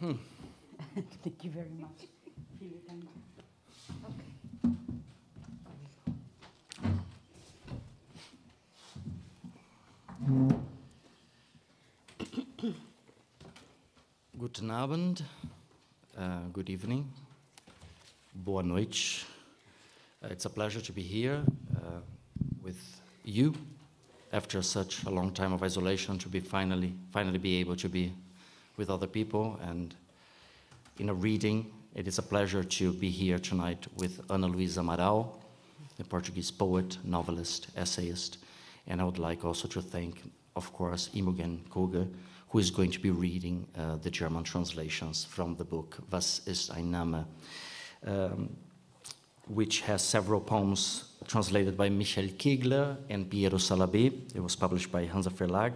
Thank you very much. Guten Abend, good evening, boa noite. It's a pleasure to be here with you after such a long time of isolation, to be finally be able to be with other people and in a reading. It is a pleasure to be here tonight with Ana Luísa Amaral, a Portuguese poet, novelist, essayist, and I would like also to thank, of course, Imogen Kogge, who is going to be reading the German translations from the book Was ist ein Name, which has several poems translated by Michel Kegler and Piero Salabé. It was published by Hansa Verlag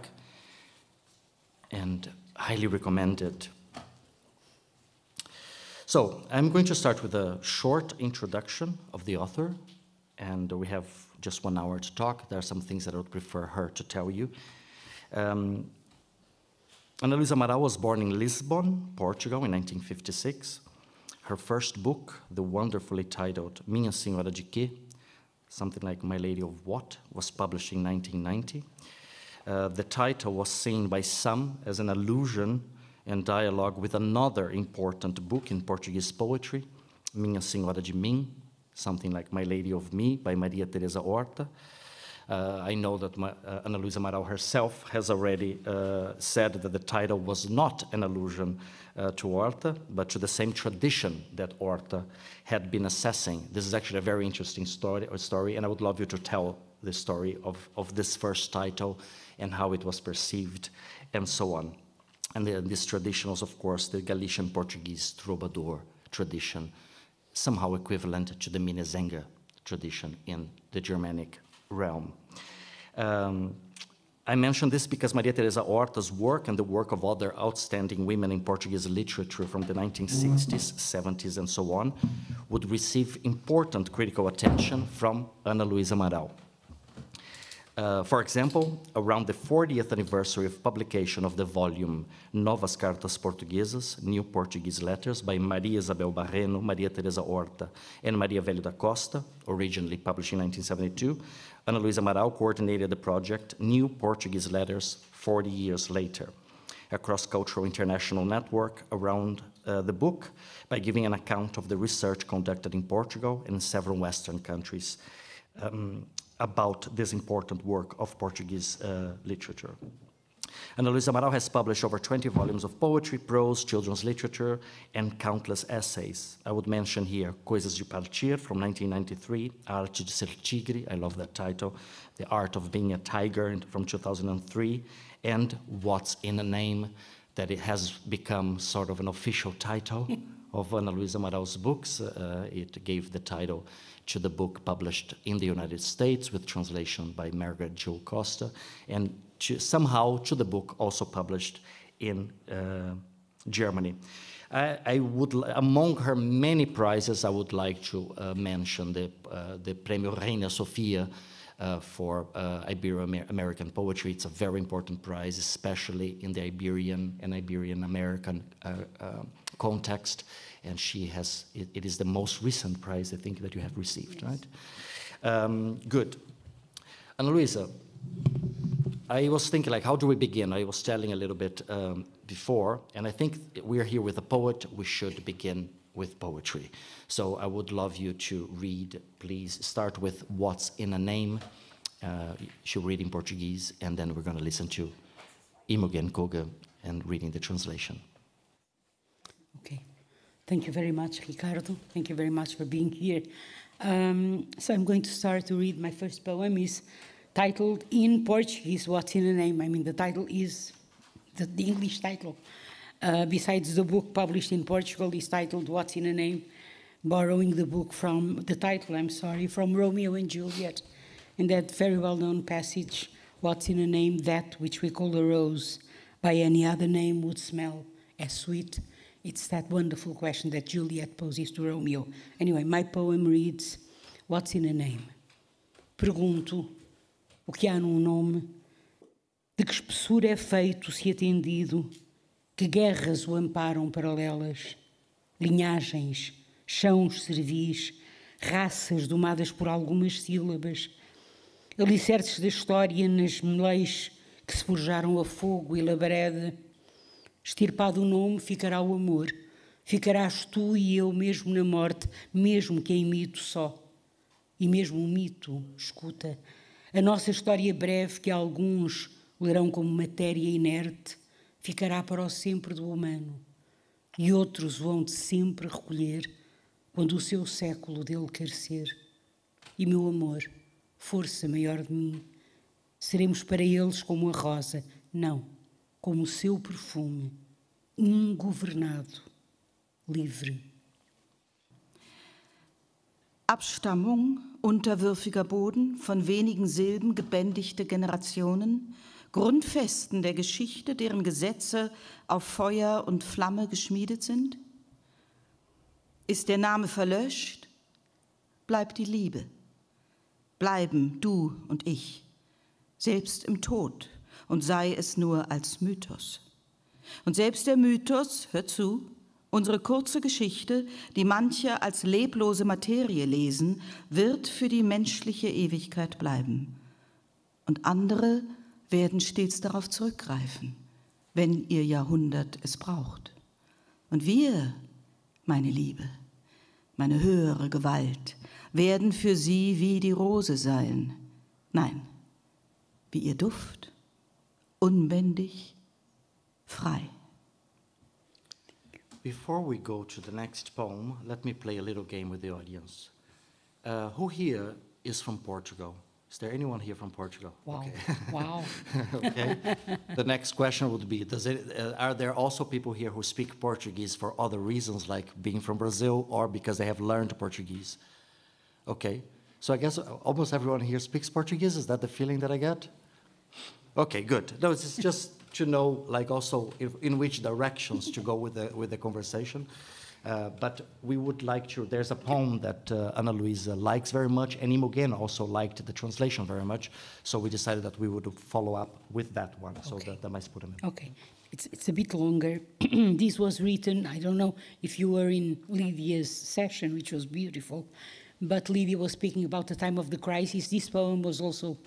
and highly recommended. So I'm going to start with a short introduction of the author, and we have just 1 hour to talk. There are some things that I would prefer her to tell you. Ana Luísa Amaral was born in Lisbon, Portugal, in 1956. Her first book, the wonderfully titled Minha Senhora de Quê, something like My Lady of What, was published in 1990. The title was seen by some as an allusion and dialogue with another important book in Portuguese poetry, Minha Senhora de Mim, something like My Lady of Me by Maria Teresa Horta. I know that Ana Luísa Amaral herself has already said that the title was not an allusion to Horta, but to the same tradition that Horta had been assessing. This is actually a very interesting story, and I would love you to tell the story of this first title and how it was perceived, and so on. And this tradition was, of course, the Galician Portuguese troubadour tradition, somehow equivalent to the Minnesänger tradition in the Germanic realm. I mention this because Maria Teresa Horta's work and the work of other outstanding women in Portuguese literature from the 1960s, 70s, and so on would receive important critical attention from Ana Luísa Amaral. For example, around the 40th anniversary of publication of the volume Novas Cartas Portuguesas, New Portuguese Letters by Maria Isabel Barreno, Maria Teresa Horta, and Maria Velho da Costa, originally published in 1972, Ana Luísa Amaral coordinated the project New Portuguese Letters 40 years later, a cross-cultural international network around the book by giving an account of the research conducted in Portugal and in several Western countries about this important work of Portuguese literature. Ana Luísa Amaral has published over 20 volumes of poetry, prose, children's literature, and countless essays. I would mention here Coisas de Partir from 1993, Arte de Ser Tigre, I love that title, The Art of Being a Tiger from 2003, and What's in a Name, that it has become sort of an official title of Ana Luísa Amaral's books. It gave the title to the book published in the United States with translation by Margaret Jo Costa, and somehow to the book also published in Germany. I would, among her many prizes, I would like to mention the Premio Reina Sofia for Ibero-American poetry. It's a very important prize, especially in the Iberian and Iberian-American context. And she has, it is the most recent prize, I think, that you have received, yes. Right? Good. Ana Luísa, I was thinking, like, how do we begin? I was telling a little bit before, and I think we're here with a poet, we should begin with poetry. So I would love you to read, please, start with What's in a Name. She'll read in Portuguese, and then we're going to listen to Imogen Kogge and reading the translation. Okay. Thank you very much, Ricardo. Thank you very much for being here. So I'm going to start to read. My first poem is titled in Portuguese, What's in a Name. I mean, the title is the English title. Besides the book published in Portugal is titled What's in a Name, borrowing the book from, the title, I'm sorry, from Romeo and Juliet. In that very well-known passage, What's in a name, that which we call a rose, by any other name would smell as sweet. It's that wonderful question that Juliet poses to Romeo. Anyway, my poem reads, What's in a name? Pergunto, o que há num nome? De que espessura é feito, se atendido? Que guerras o amparam paralelas, linhagens, chãos servis, raças domadas por algumas sílabas, alicerces da história nas meleis que se forjaram a fogo e labareda. Estirpado o nome, ficará o amor, ficarás tu e eu mesmo na morte, mesmo que em mito só. E mesmo o mito, escuta, a nossa história breve que alguns lerão como matéria inerte, ficará para o sempre do humano, e outros vão de sempre recolher quando o seu século dele carecer. E meu amor, força maior de mim, seremos para eles como a rosa, não, como o seu perfume, ingovernado, livre. Abstammung, unterwürfiger Boden, von wenigen Silben gebändigte Generationen, Grundfesten der Geschichte, deren Gesetze auf Feuer und Flamme geschmiedet sind? Ist der Name verlöscht, bleibt die Liebe. Bleiben du und ich, selbst im Tod, und sei es nur als Mythos. Und selbst der Mythos, hör zu, unsere kurze Geschichte, die manche als leblose Materie lesen, wird für die menschliche Ewigkeit bleiben. Und andere werden stets darauf zurückgreifen, wenn ihr Jahrhundert es braucht. Und wir, meine Liebe, meine höhere Gewalt, werden für sie wie die Rose sein. Nein, wie ihr Duft, unbändig, frei. Before we go to the next poem, let me play a little game with the audience. Who here is from Portugal? Is there anyone here from Portugal? Wow. Okay. Wow. Okay. The next question would be, are there also people here who speak Portuguese for other reasons, like being from Brazil or because they have learned Portuguese? Okay. So I guess almost everyone here speaks Portuguese. Is that the feeling that I get? Okay, good. No, it's just to know, like, also in which directions to go with the conversation. But we would like to, there's a poem that Ana Luísa likes very much, and Imogen also liked the translation very much, so we decided that we would follow up with that one, so Okay. that might put him in. Okay, it's a bit longer. This was written, I don't know if you were in Lydia's session, which was beautiful, but Lydia was speaking about the time of the crisis. This poem was also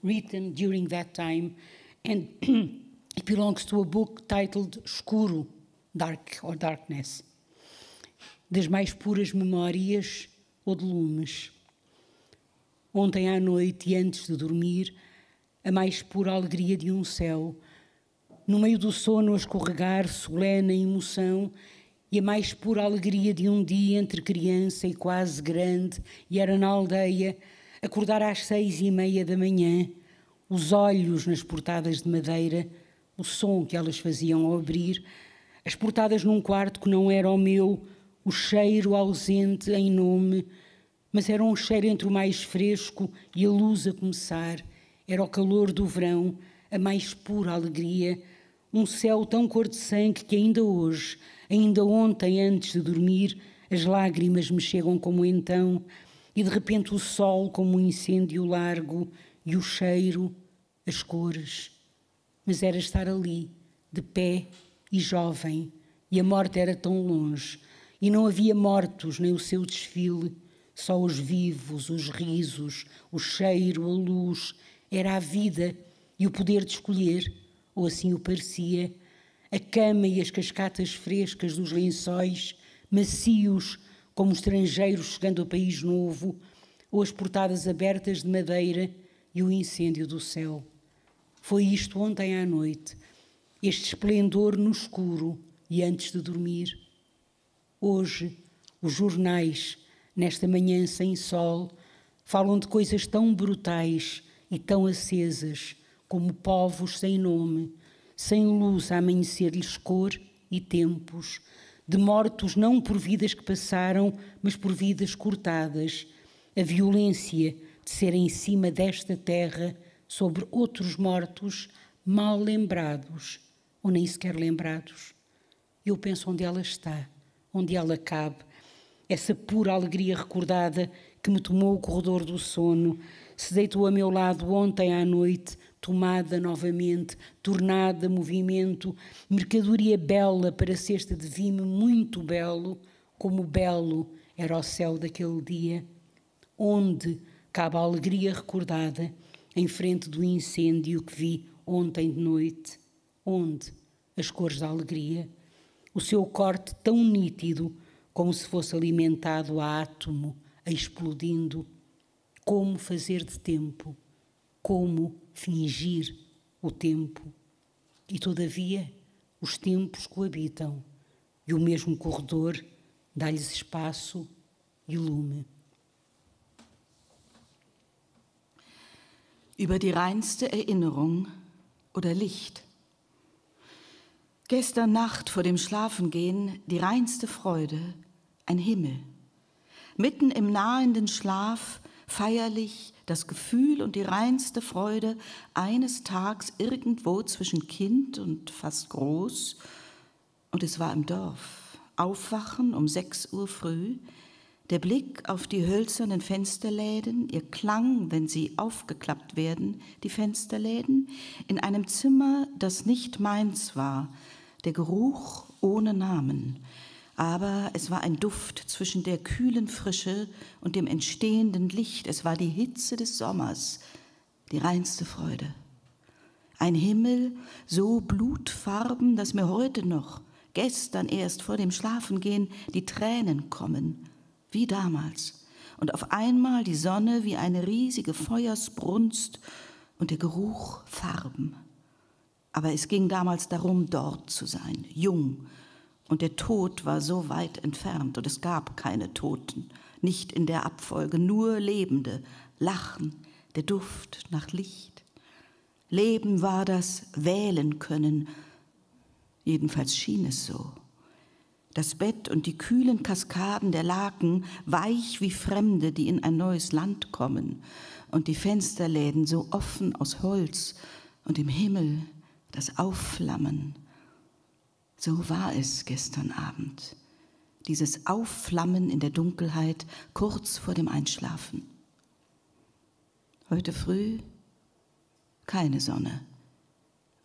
written during that time, and it belongs to a book titled Escuro, Dark or Darkness, das mais puras memórias ou de lumes. Ontem à noite e antes de dormir, a mais pura alegria de um céu, no meio do sono a escorregar, solene a emoção, e a mais pura alegria de um dia entre criança e quase grande, e era na aldeia, acordar às 6:30 da manhã, os olhos nas portadas de madeira, o som que elas faziam ao abrir, as portadas num quarto que não era o meu, o cheiro ausente em nome, mas era um cheiro entre o mais fresco e a luz a começar, era o calor do verão, a mais pura alegria, um céu tão cor de sangue que ainda hoje, ainda ontem antes de dormir, as lágrimas me chegam como então, e de repente o sol como um incêndio largo, e o cheiro, as cores. Mas era estar ali, de pé e jovem, e a morte era tão longe, e não havia mortos nem o seu desfile, só os vivos, os risos, o cheiro, a luz, era a vida e o poder de escolher, ou assim o parecia, a cama e as cascatas frescas dos lençóis, macios como estrangeiros chegando a país novo, ou as portadas abertas de madeira e o incêndio do céu. Foi isto ontem à noite, este esplendor no escuro e antes de dormir. Hoje, os jornais, nesta manhã sem sol, falam de coisas tão brutais e tão acesas, como povos sem nome, sem luz a amanhecer-lhes cor e tempos, de mortos não por vidas que passaram, mas por vidas cortadas, a violência de ser em cima desta terra sobre outros mortos mal lembrados, ou nem sequer lembrados. Eu penso onde ela está, onde ela cabe, essa pura alegria recordada que me tomou o corredor do sono, se deitou a meu lado ontem à noite, tomada novamente, tornada movimento, mercadoria bela para cesta de vime muito belo, como belo era o céu daquele dia, onde cabe a alegria recordada, em frente do incêndio que vi ontem de noite, onde as cores da alegria, o seu corte tão nítido como se fosse alimentado a átomo, explodindo, como fazer de tempo, como fingir o tempo. E todavia os tempos coabitam e o mesmo corredor dá-lhes espaço e lume. Über die reinste Erinnerung oder Licht. Gestern Nacht vor dem Schlafengehen die reinste Freude, ein Himmel. Mitten im nahenden Schlaf feierlich das Gefühl und die reinste Freude eines Tags irgendwo zwischen Kind und fast groß. Und es war im Dorf. Aufwachen um 6 Uhr früh, der Blick auf die hölzernen Fensterläden, ihr Klang, wenn sie aufgeklappt werden, die Fensterläden, in einem Zimmer, das nicht meins war, der Geruch ohne Namen. Aber es war ein Duft zwischen der kühlen Frische und dem entstehenden Licht. Es war die Hitze des Sommers, die reinste Freude. Ein Himmel so blutfarben, dass mir heute noch, gestern erst vor dem Schlafengehen, die Tränen kommen, wie damals. Und auf einmal die Sonne wie eine riesige Feuersbrunst und der Geruch Farben. Aber es ging damals darum, dort zu sein, jung. Und der Tod war so weit entfernt und es gab keine Toten, nicht in der Abfolge, nur Lebende, Lachen, der Duft nach Licht. Leben war das Wählen können, jedenfalls schien es so. Das Bett und die kühlen Kaskaden der Laken, weich wie Fremde, die in ein neues Land kommen, und die Fensterläden so offen aus Holz und im Himmel das Aufflammen. So war es gestern Abend, dieses Aufflammen in der Dunkelheit kurz vor dem Einschlafen. Heute früh keine Sonne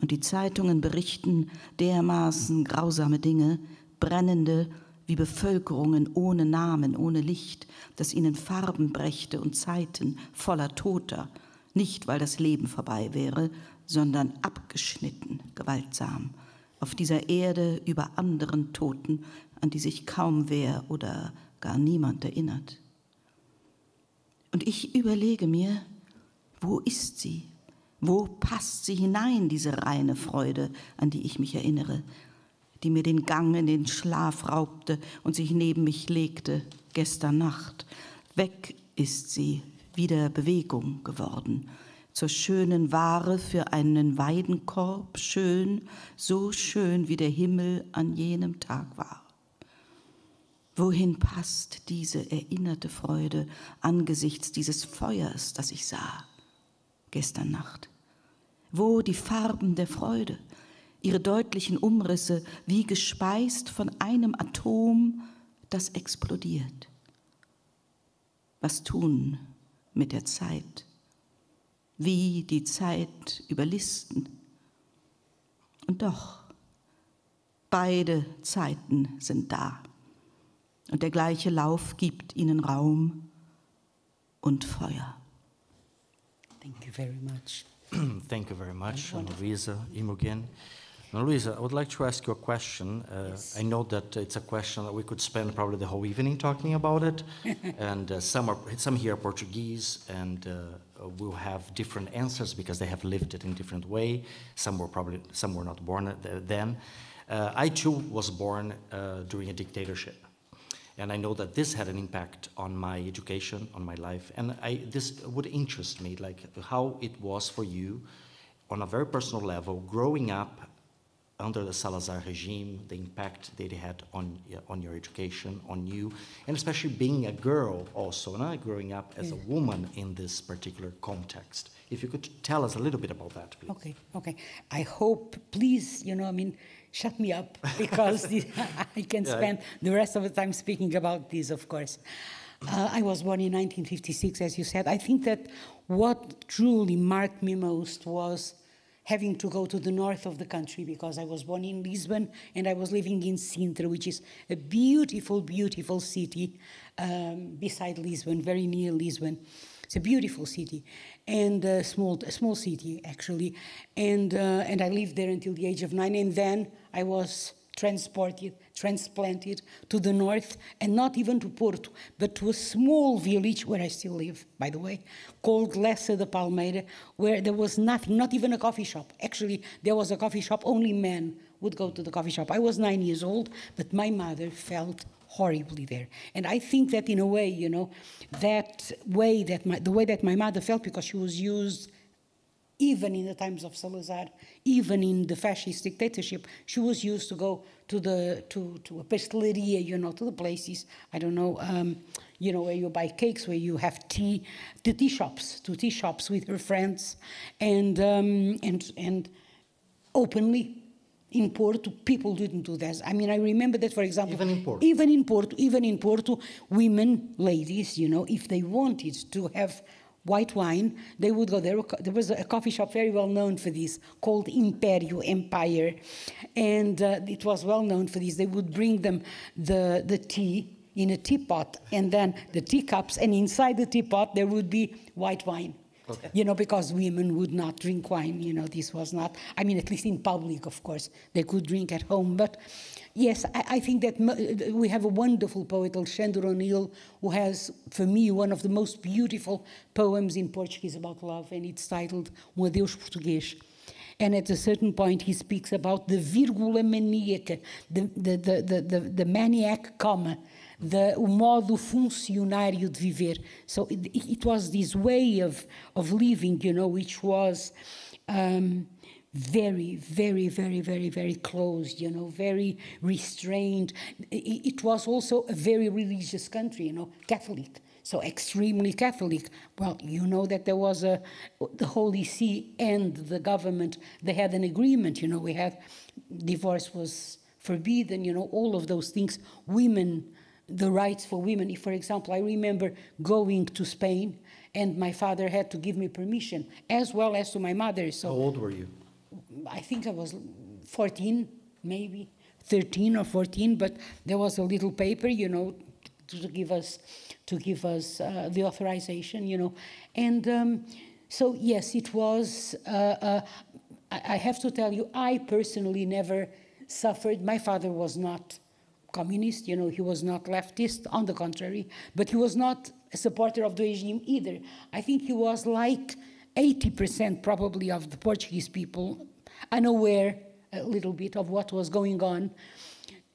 und die Zeitungen berichten dermaßen grausame Dinge, brennende wie Bevölkerungen ohne Namen, ohne Licht, das ihnen Farben brächte und Zeiten voller Toter, nicht weil das Leben vorbei wäre, sondern abgeschnitten, gewaltsam. Auf dieser Erde über anderen Toten, an die sich kaum wer oder gar niemand erinnert. Und ich überlege mir, wo ist sie? Wo passt sie hinein, diese reine Freude, an die ich mich erinnere, die mir den Gang in den Schlaf raubte und sich neben mich legte gestern Nacht. Weg ist sie, wieder Bewegung geworden. Zur schönen Ware für einen Weidenkorb, schön, so schön wie der Himmel an jenem Tag war. Wohin passt diese erinnerte Freude angesichts dieses Feuers, das ich sah, gestern Nacht? Wo die Farben der Freude, ihre deutlichen Umrisse, wie gespeist von einem Atom, das explodiert? Was tun mit der Zeit? Wie die Zeit überlisten. Und doch, beide Zeiten sind da. Und der gleiche Lauf gibt ihnen Raum und Feuer. Thank you very much. Thank you very much, Ana Luísa, Imogen. Ana Luísa, I would like to ask you a question. Yes. I know that it's a question that we could spend probably the whole evening talking about it, and some here are Portuguese, and will have different answers because they have lived it in a different way. Some were not born then. I too was born during a dictatorship. And I know that this had an impact on my education, on my life. And this would interest me, like how it was for you on a very personal level, growing up under the Salazar regime, the impact that it had on your education, on you, and especially being a girl also, growing up as a woman in this particular context. If you could tell us a little bit about that, please. Okay. I hope, please, shut me up, because I can spend the rest of the time speaking about this, of course. I was born in 1956, as you said. I think that what truly marked me most was having to go to the north of the country, because I was born in Lisbon and I was living in Sintra, which is a beautiful, beautiful city beside Lisbon, very near Lisbon. It's a beautiful city, and a small city actually, and I lived there until the age of 9, and then I was transplanted to the north, and not even to Porto, but to a small village where I still live, by the way, called Lessa da Palmeira, where there was nothing, not even a coffee shop. Actually, there was a coffee shop, only men would go to the coffee shop. I was 9 years old, but my mother felt horribly there. And I think that in a way, you know, the way that my mother felt, because she was used, even in the times of Salazar, even in the fascist dictatorship, she was used to go to a pasteleria, you know, to the places, I don't know, you know, where you buy cakes, where you have tea, to tea shops with her friends, and openly. In Porto, people didn't do that. I mean, I remember that, for example, even in Porto, women, ladies, you know, if they wanted to have white wine, they would go there. There was a coffee shop very well known for this, called Empire, and it was well known for this. They would bring them the tea in a teapot, and then the teacups, and inside the teapot there would be white wine. Okay. You know, because women would not drink wine, you know, this was not, I mean, at least in public, of course, they could drink at home. But yes, I think that we have a wonderful poet, Alexandre O'Neill, who has, for me, one of the most beautiful poems in Portuguese about love, and it's titled Adeus Português. And at a certain point, he speaks about the vírgula maníaca, the maniac comma, o modo funcionário de viver. So it was this way of living, you know, which was very, very, very, very, very closed, you know, very restrained. It was also a very religious country, you know, Catholic. So extremely Catholic. Well, you know that there was the Holy See and the government, they had an agreement, you know, divorce was forbidden, you know, all of those things. Women, the rights for women. If, for example, I remember going to Spain and my father had to give me permission, as well as to my mother. So how old were you? I think I was 14, maybe 13 or 14, but there was a little paper, you know, to give us the authorization, you know. And so, yes, it was, I have to tell you, I personally never suffered. My father was not communist, you know, he was not leftist, on the contrary, but he was not a supporter of the regime either. I think he was like 80% probably of the Portuguese people, unaware a little bit of what was going on.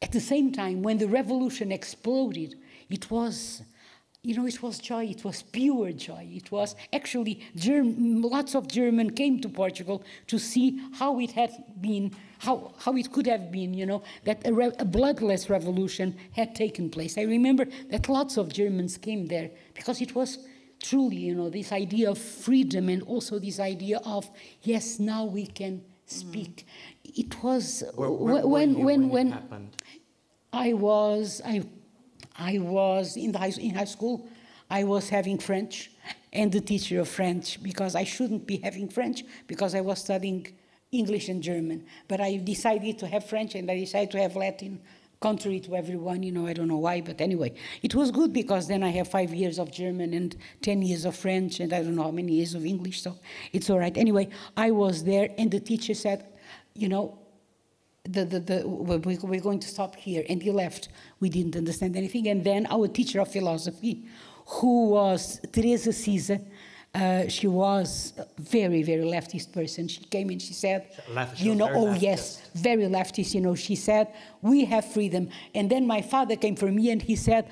At the same time, when the revolution exploded, it was, you know, it was joy, it was pure joy. It was actually, lots of Germans came to Portugal to see how it had been, how it could have been, you know, that a bloodless revolution had taken place. I remember that lots of Germans came there because it was truly, you know, this idea of freedom and also this idea of, yes, now we can speak. It was when it happened? I was in high school. I was having French and the teacher of French, because I shouldn't be having French because I was studying English and German. But I decided to have French and I decided to have Latin, contrary to everyone, you know, I don't know why, but anyway. It was good because then I have 5 years of German and 10 years of French and I don't know how many years of English, so it's all right. Anyway, I was there and the teacher said, you know, we're going to stop here, and he left. We didn't understand anything. And then our teacher of philosophy, who was Teresa Cisa, she was a very, very leftist person. She came and she said, you know, oh yes, very leftist, you know, she said, we have freedom. And then my father came for me and he said,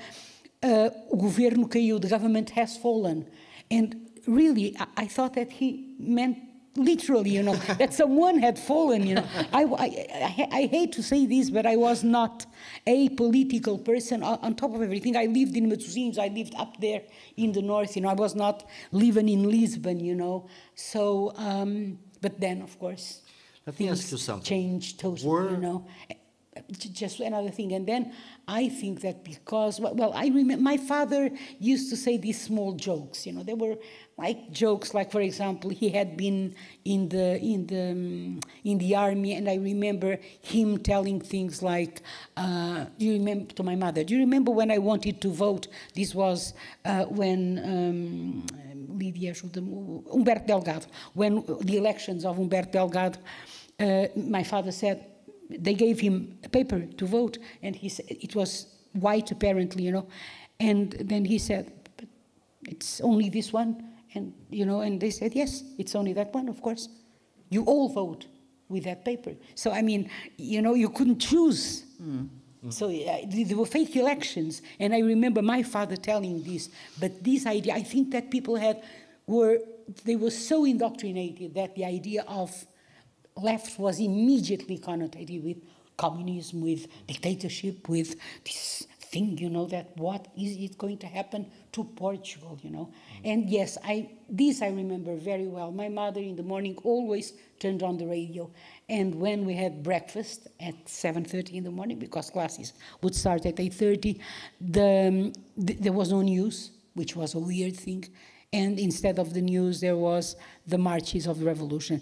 o governo caiu, the government has fallen. And really, I thought that he meant literally, you know, that someone had fallen, you know. I hate to say this, but I was not a political person. On top of everything, I lived in Matosinhos, I lived up there in the north, you know, I was not living in Lisbon, you know. So, but then, of course, let me ask you something. Changed totally, you know. just another thing. And then I think that because, well, I remember my father used to say these small jokes. You know, they were like jokes, like, for example, he had been in the army, and I remember him telling things like, do you remember, to my mother, do you remember when I wanted to vote? This was when Humberto Delgado, when the elections of Humberto Delgado, my father said, they gave him a paper to vote, and he said, it was white apparently, you know, and then he said, but it's only this one, and you know, and they said, yes, it's only that one, of course. You all vote with that paper. So I mean, you know, you couldn't choose. So there were fake elections, and I remember my father telling this. But this idea, I think that people they were so indoctrinated that the idea of left was immediately connotated with communism, with dictatorship, with this thing, you know, that what is it going to happen to Portugal, you know. And yes, this I remember very well. My mother in the morning always turned on the radio, and when we had breakfast at 7:30 in the morning, because classes would start at 8:30, there was no news, which was a weird thing. And instead of the news, there was the marches of the revolution.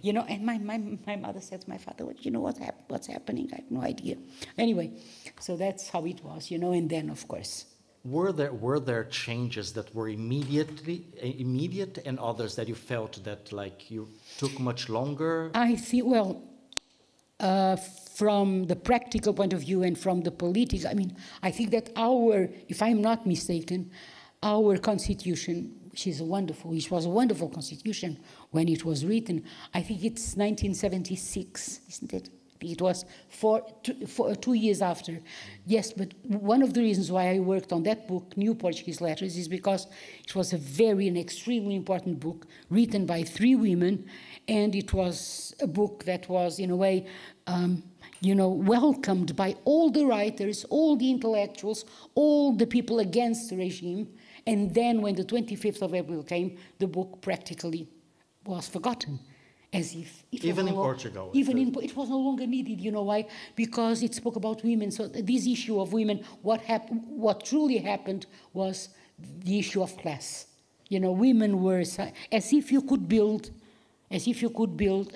You know, and my mother said to my father, well, you know what's happening? I have no idea. Anyway, so that's how it was, you know, and then, of course. Were there changes that were immediate and others that you felt that, like, you took much longer? I think, well, from the practical point of view and from the political, I mean, I think that if I'm not mistaken, our constitution, which was a wonderful constitution when it was written, I think it's 1976, isn't it? It was 2 years after. Yes, but one of the reasons why I worked on that book, New Portuguese Letters, is because it was an extremely important book written by 3 women, and it was a book that was, in a way, you know, welcomed by all the writers, all the intellectuals, all the people against the regime. And then when the 25th of April came, the book practically was forgotten. As if it even in Portugal. It was no longer needed. You know why? Because it spoke about women. So this issue of women, what truly happened was the issue of class. You know, women were, as if you could build a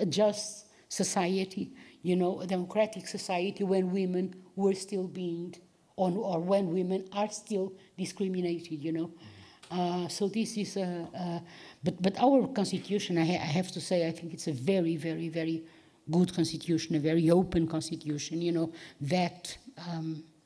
just society, you know, a democratic society when women were still being, or when women are still discriminated, you know. So this is but our constitution, I have to say, I think it's a very, very, very good constitution, a very open constitution, you know, that,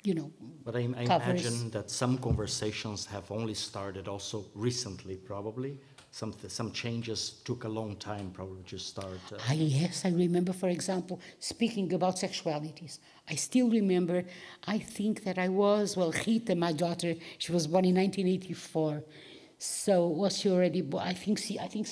you know, but I imagine that some conversations have only started also recently, probably. Some changes took a long time probably to start. Yes, I remember, for example, speaking about sexualities. I still remember, I think that Rita, my daughter, she was born in 1984. So was she already, I think so, I think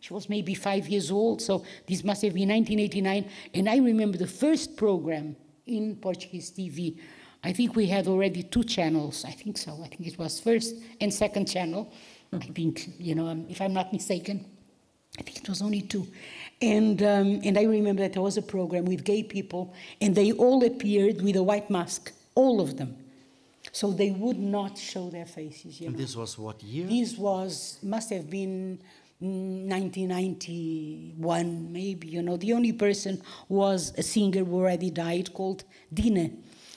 she was maybe 5 years old. So this must have been 1989. And I remember the first program in Portuguese TV. I think we had already 2 channels. I think so. I think it was first and second channel. I think, you know, if I'm not mistaken, I think it was only 2. And I remember that there was a program with gay people, and they all appeared with a white mask, all of them. So they would not show their faces. You know? And this was what year? This must have been 1991, maybe. You know, the only person was a singer who already died called Dina.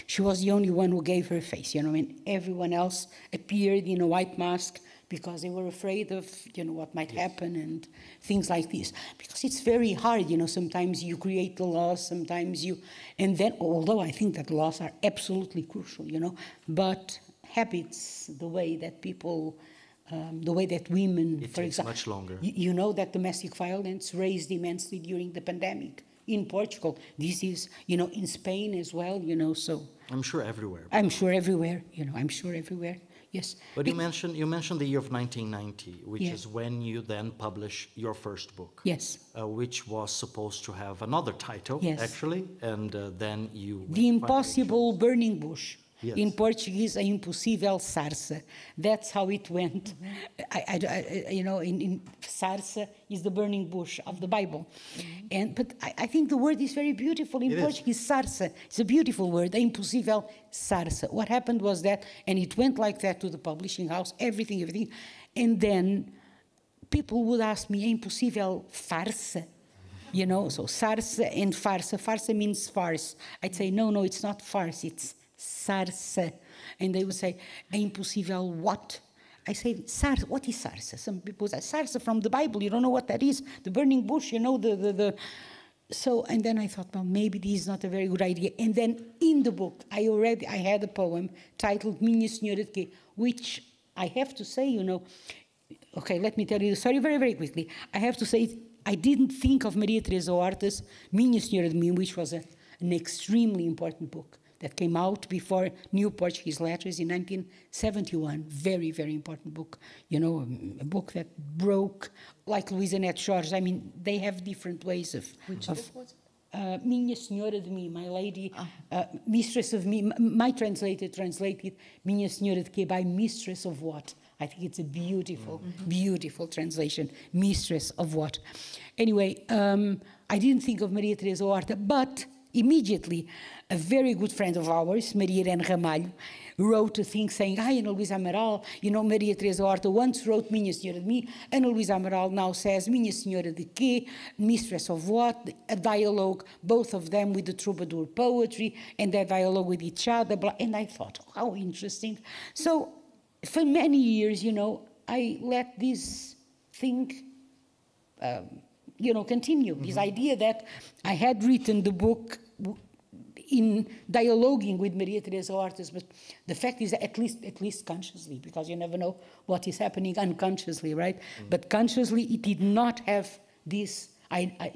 She was the only one who gave her face, you know, and everyone else appeared in a white mask, because they were afraid of, you know, what might happen and things like this. Because it's very hard, you know, sometimes you create the laws, and then, although I think that laws are absolutely crucial, you know, but habits, the way that people, the way that women, it for takes example. Much longer. You know that domestic violence raised immensely during the pandemic in Portugal. This is, you know, in Spain as well, you know, so. I'm sure everywhere. I'm sure everywhere, you know, Yes. But you mentioned the year of 1990, which Yeah. is when you then publish your first book. Yes. Which was supposed to have another title, Yes. actually, and then you... The Impossible Burning Bush. Yes. In Portuguese, a impossível sarça. That's how it went. You know, sarça is the burning bush of the Bible. But I think the word is very beautiful in Portuguese, sarça. It's a beautiful word, é impossível sarça. What happened was that, and it went like that to the publishing house, everything. And then people would ask me, é impossível farsa? You know, so sarça and farsa. Farsa means farce. I'd say, no, it's not farce, it's sarça. And they would say, é impossível what? I say, sarça, what is sarça? Some people say, sarça from the Bible, you don't know what that is. The burning bush, you know, So, and then I thought, well, maybe this is not a very good idea. And then in the book, I had a poem titled Minha Senhora de Quê, which I have to say, you know, okay, let me tell you the story very, very quickly. I have to say, I didn't think of Maria Teresa Horta's Minha Senhora de Mim, which was an extremely important book that came out before New Portuguese Letters in 1971. Very, very important book. You know, a book that broke, like Luísa Jorge. I mean, they have different ways of... Which book was it? Minha Senhora de Mim, my lady, mistress of me. My translator translated Minha Senhora de Quê by mistress of what? I think it's a beautiful, beautiful translation. Mistress of what? Anyway, I didn't think of Maria Teresa Horta, but immediately a very good friend of ours, Maria Irene Ramalho, wrote a thing saying, Ana Luísa Amaral, you know, Maria Teresa Horta once wrote Minha Senhora de Mim. Ana Luísa Amaral now says Minha Senhora de Quê, mistress of what? A dialogue, both of them with the troubadour poetry, and their dialogue with each other. And I thought, how interesting. So for many years, you know, I let this thing, you know, continue. This idea that I had written the book in dialoguing with Maria Teresa Horta, but the fact is that at least consciously, because you never know what is happening unconsciously, right? But consciously, it did not have this. I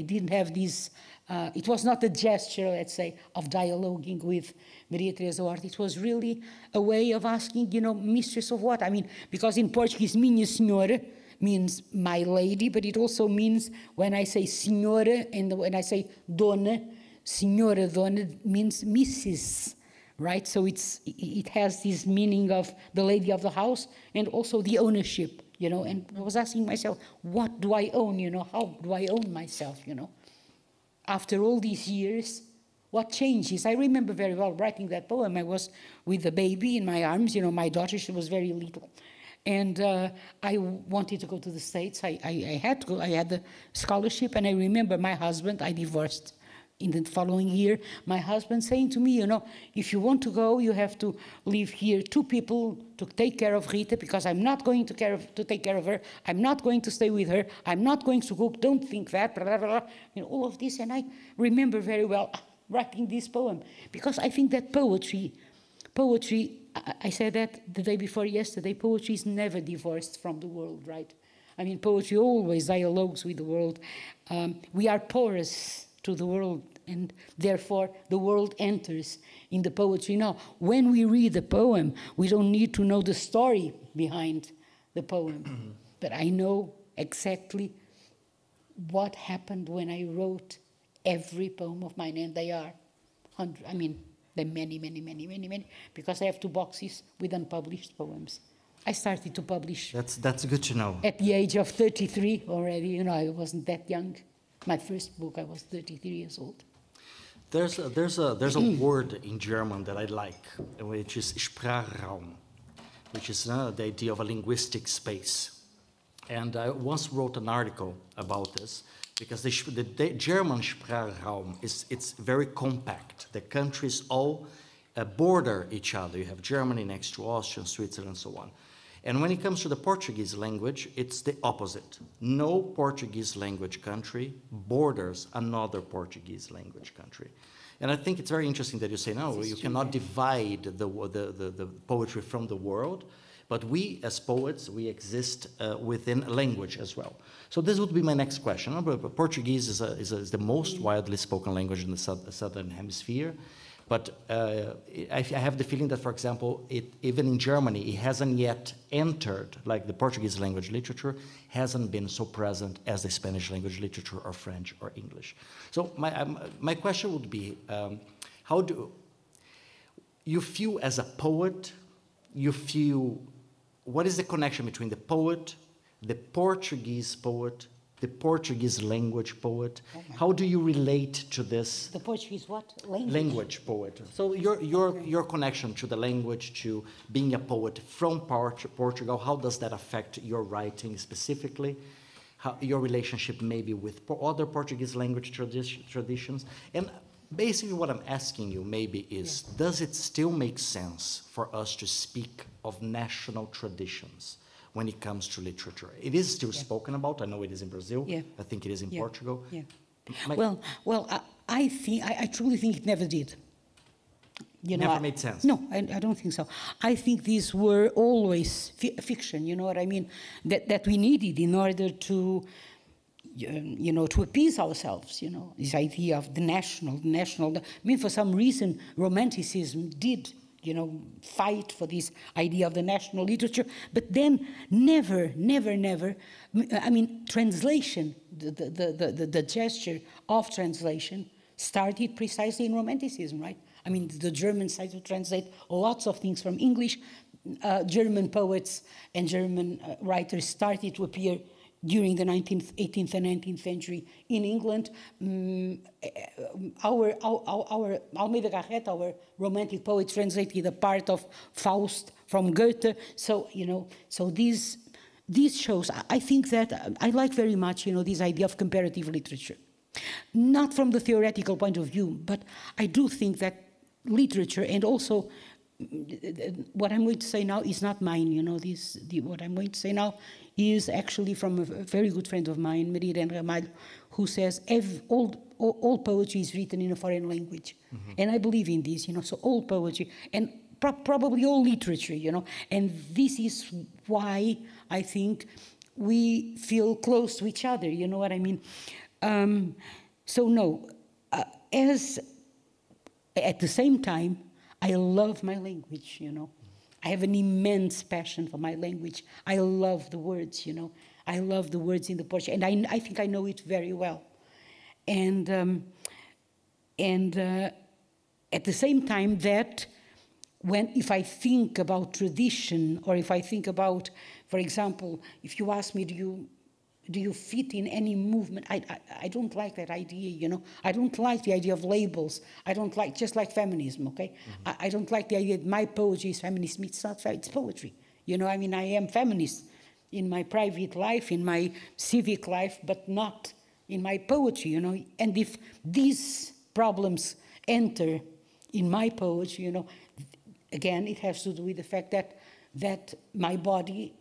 didn't have this. It was not a gesture, let's say, of dialoguing with Maria Teresa Horta. It was really a way of asking, you know, mistress of what? I mean, because in Portuguese, Minha Senhora means my lady, but it also means when I say senhora and when I say dona, senhora dona means Mrs., right? So it has this meaning of the lady of the house and also the ownership, you know, and I was asking myself, what do I own, you know, how do I own myself, you know? After all these years, what changes? I remember very well writing that poem. I was with the baby in my arms, you know, my daughter, she was very little. And I wanted to go to the States. I had to go. I had the scholarship, and I remember my husband, I divorced in the following year, my husband saying to me, you know, if you want to go, you have to leave here 2 people to take care of Rita, because I'm not going to take care of her. I'm not going to stay with her. I'm not going to cook. Don't think that, blah, blah, blah. You know, all of this. And I remember very well writing this poem, because I think that poetry, I said that the day before yesterday, poetry is never divorced from the world, right? I mean, poetry always dialogues with the world. We are porous to the world, and therefore the world enters in the poetry. Now, when we read a poem, we don't need to know the story behind the poem, but I know exactly what happened when I wrote every poem of mine, and they are hundreds, I mean, there are many, because I have 2 boxes with unpublished poems. I started to publish. That's good to know. At the age of 33 already, you know, I wasn't that young. My first book, I was 33 years old. There's a word in German that I like, which is Sprachraum, which is the idea of a linguistic space. And I once wrote an article about this, because the German Sprachraum it's very compact. The countries all border each other. You have Germany next to Austria, Switzerland, and so on. And when it comes to the Portuguese language, it's the opposite. No Portuguese language country borders another Portuguese language country. And I think it's very interesting that you say, no, you cannot divide the poetry from the world, but we as poets, we exist within a language as well. So this would be my next question. Portuguese is the most widely spoken language in the southern hemisphere. But I have the feeling that, for example, even in Germany, it hasn't yet entered, like the Portuguese language literature hasn't been so present as the Spanish language literature or French or English. So my question would be, how do you feel as a poet, what is the connection between the poet, the Portuguese poet, the Portuguese language poet. How do you relate to this? The Portuguese what? Language? Language poet. So your connection to the language, to being a poet from Portugal, how does that affect your writing specifically? How, your relationship maybe with other Portuguese language traditions? And basically what I'm asking you maybe is, does it still make sense for us to speak of national traditions when it comes to literature? It is still spoken about. I know it is in Brazil. Yeah. I think it is in Portugal. Yeah. I truly think it never did. You know, never made sense. No, I don't think so. I think these were always fiction. You know what I mean? That we needed in order to, you know, to appease ourselves. You know, this idea of the national. I mean, for some reason, Romanticism did, you know, fight for this idea of the national literature, but then never, I mean, translation, the gesture of translation started precisely in Romanticism, right? I mean, the Germans tried to translate lots of things from English. German poets and German writers started to appear during the 18th and 19th century in England. Our Almeida Garrett, our romantic poet, translated a part of Faust from Goethe. So, you know, so these shows, I think that I like very much, you know, this idea of comparative literature. Not from the theoretical point of view, but I do think that literature, and also what I'm going to say now is not mine, you know, what I'm going to say now is actually from a very good friend of mine, Maria Ramalho, who says all poetry is written in a foreign language. Mm-hmm. And I believe in this, you know, so all poetry, and probably all literature, you know, and this is why I think we feel close to each other, you know what I mean? So no, at the same time, I love my language, you know. I have an immense passion for my language. I love the words, you know. I love the words in the Portuguese, and I think I know it very well. And at the same time, that if I think about tradition, or if I think about, for example, if you ask me, do you fit in any movement? I don't like that idea, you know. I don't like the idea of labels. I don't like, just like feminism, okay? Mm-hmm. I don't like the idea that my poetry is feminism. It's not, it's poetry. You know, I mean, I am feminist in my private life, in my civic life, but not in my poetry, you know. And if these problems enter in my poetry, you know, again, it has to do with the fact that my body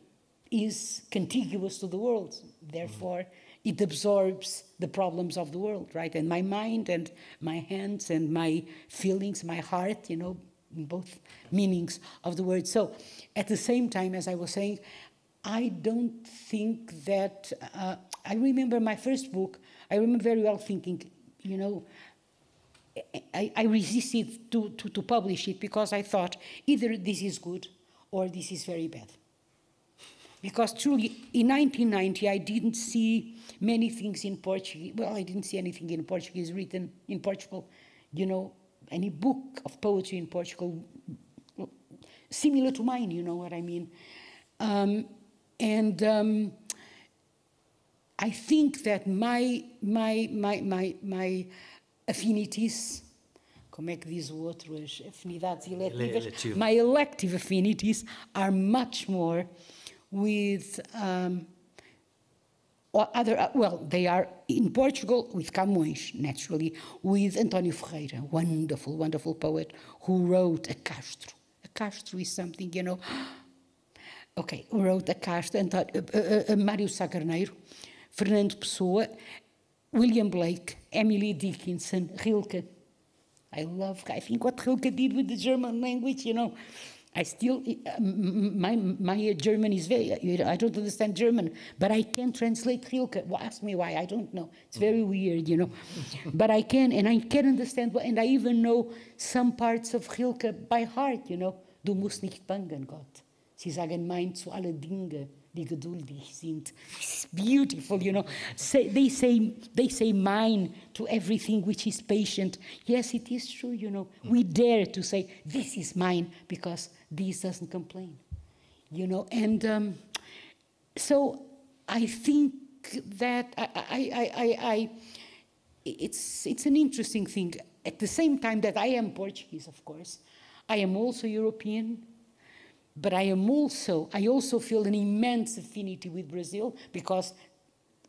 is contiguous to the world. Therefore, it absorbs the problems of the world, right? And my mind and my hands and my feelings, my heart, you know, both meanings of the word. So at the same time, as I was saying, I don't think that, I remember my first book, I remember very well thinking, you know, I resisted to publish it because I thought either this is good or this is very bad. Because truly, in 1990, I didn't see many things in Portuguese. Well, I didn't see anything in Portuguese written in Portugal, you know, any book of poetry in Portugal similar to mine, you know what I mean? I think that my affinities, como é que diz o outro, as afinidades eletivas, my elective affinities are much more with they are in Portugal with Camões, naturally, with António Ferreira, wonderful, wonderful poet who wrote a Castro. A Castro is something, you know. Okay, who wrote a Castro, Mário Sá Carneiro, Fernando Pessoa, William Blake, Emily Dickinson, Rilke. I think what Rilke did with the German language, you know. I still, my German is very, I don't understand German, but I can translate Rilke. Well, ask me why, I don't know. It's very weird, you know. But I can, and I can understand, and I even know some parts of Rilke by heart, you know. Du musst nicht bangen, Gott. Sie sagen mein zu alle Dinge, die geduldig sind. It's beautiful, you know. They say mine to everything which is patient. Yes, it is true, you know. We dare to say, this is mine, because this doesn't complain, you know. And so I think that it's an interesting thing. At the same time that I am Portuguese, of course, I am also European, but I also feel an immense affinity with Brazil because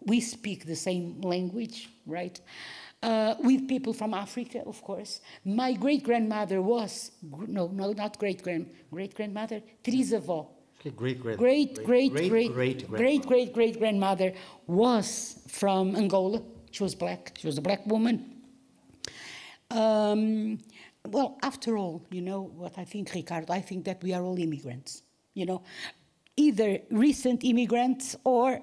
we speak the same language, right? With people from Africa, of course. My great-grandmother was, no, not great-grandmother, trisavó. Great-great-great-grandmother was from Angola. She was black. She was a black woman. Well, after all, you know what I think, Ricardo? I think that we are all immigrants, you know, either recent immigrants or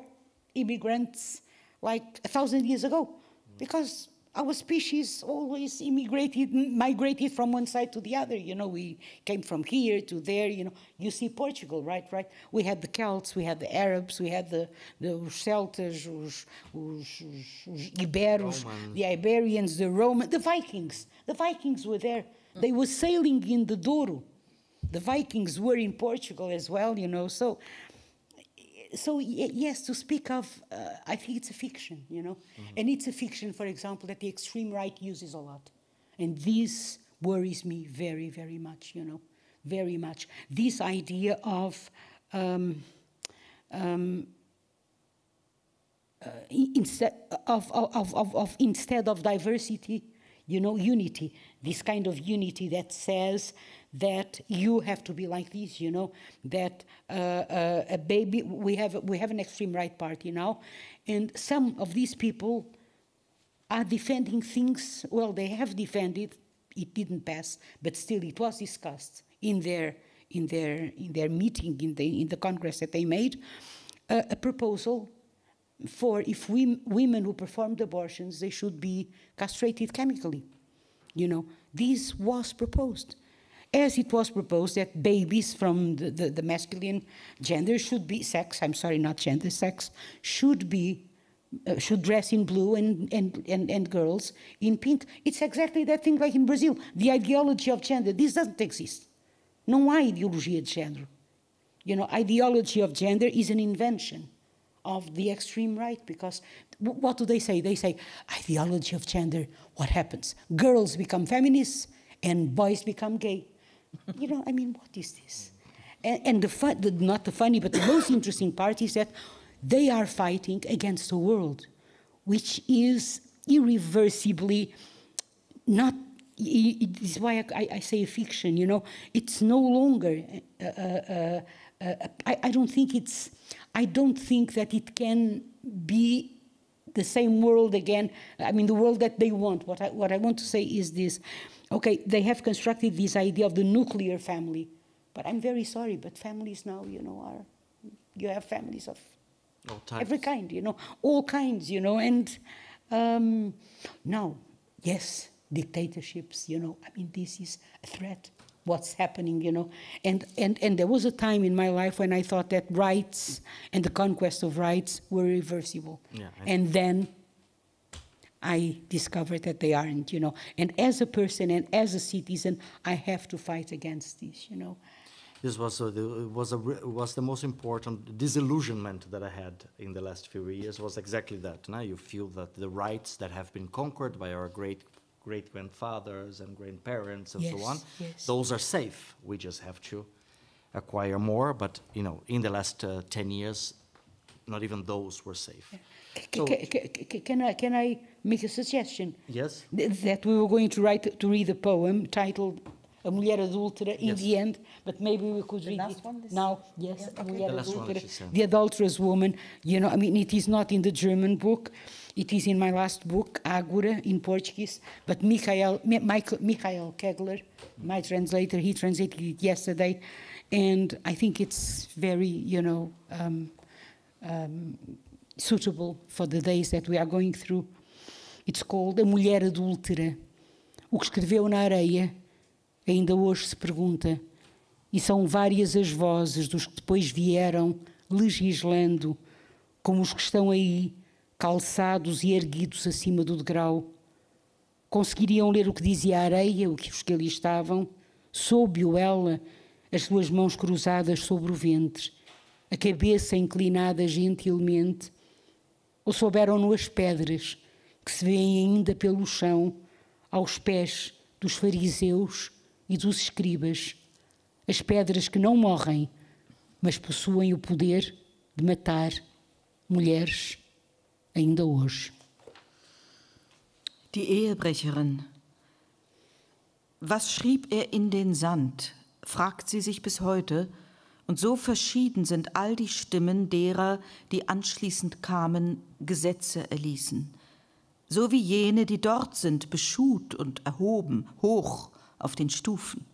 immigrants like 1,000 years ago, because our species always migrated from one side to the other. You know, we came from here to there. You know, you see Portugal, right? We had the Celts, we had the Arabs, we had the Celtas, os Iberos, the Iberians, the Romans, the Vikings. The Vikings were there. They were sailing in the Douro. The Vikings were in Portugal as well, you know. So yes, to speak of, I think it's a fiction, you know. And it's a fiction, for example, that the extreme right uses a lot. And this worries me very, very much, you know, very much. This idea of instead of diversity, you know, unity, this kind of unity that says that you have to be like this, you know, that a baby, we have an extreme right party now, and some of these people are defending things, well, they have defended, it didn't pass, but still it was discussed in their meeting, in the Congress that they made, a proposal for if women who performed abortions, they should be castrated chemically. You know, this was proposed. As it was proposed that babies from the masculine gender should be, sex should be, should dress in blue and girls in pink. It's exactly that thing like in Brazil, the ideology of gender. This doesn't exist. Não há ideologia de género. You know, ideology of gender is an invention of the extreme right, because what do they say? They say, ideology of gender, what happens? Girls become feminists and boys become gay. You know, I mean, what is this? And not the funny, but the most interesting part is that they are fighting against a world which is irreversibly not, this is why I say a fiction, you know, it's no longer, I don't think that it can be the same world again. I mean, the world that they want. What I want to say is this. Okay, they have constructed this idea of the nuclear family, but I'm very sorry, but families now, you know, you have families of every kind, you know, all kinds, you know, and now, yes, dictatorships, you know, I mean, this is a threat. What's happening, you know, and there was a time in my life when I thought that rights and the conquest of rights were irreversible, and then I discovered that they aren't, you know. And as a person and as a citizen, I have to fight against this, you know. This was the most important disillusionment that I had in the last few years. Was exactly that. Now you feel that the rights that have been conquered by our great-grandfathers and grandparents and so on, those are safe. We just have to acquire more. But, you know, in the last 10 years, not even those were safe. So, can I make a suggestion? Yes. That we were going to read a poem titled A Mulher Adúltera in the end, but maybe we could read it now. Yes, A Mulher Adúltera, the adulterous woman. You know, I mean, it is not in the German book. It is in my last book, Agora, in Portuguese, but Michael Kegler, my translator, he translated it yesterday, and I think it's very, you know, suitable for the days that we are going through. It's called A Mulher Adúltera. O que escreveu na areia ainda hoje se pergunta, e são várias as vozes dos que depois vieram legislando, como os que estão aí, calçados e erguidos acima do degrau. Conseguiriam ler o que dizia a areia, os que ali estavam, soube-o ela, as suas mãos cruzadas sobre o ventre, a cabeça inclinada gentilmente, ou souberam-no as pedras que se vêem ainda pelo chão aos pés dos fariseus e dos escribas, as pedras que não morrem, mas possuem o poder de matar mulheres ainda hoje. Die Ehebrecherin. Was schrieb er in den Sand, fragt sie sich bis heute, und so verschieden sind all die Stimmen derer, die anschließend kamen, Gesetze erließen. So wie jene, die dort sind, beschut und erhoben, hoch auf den Stufen.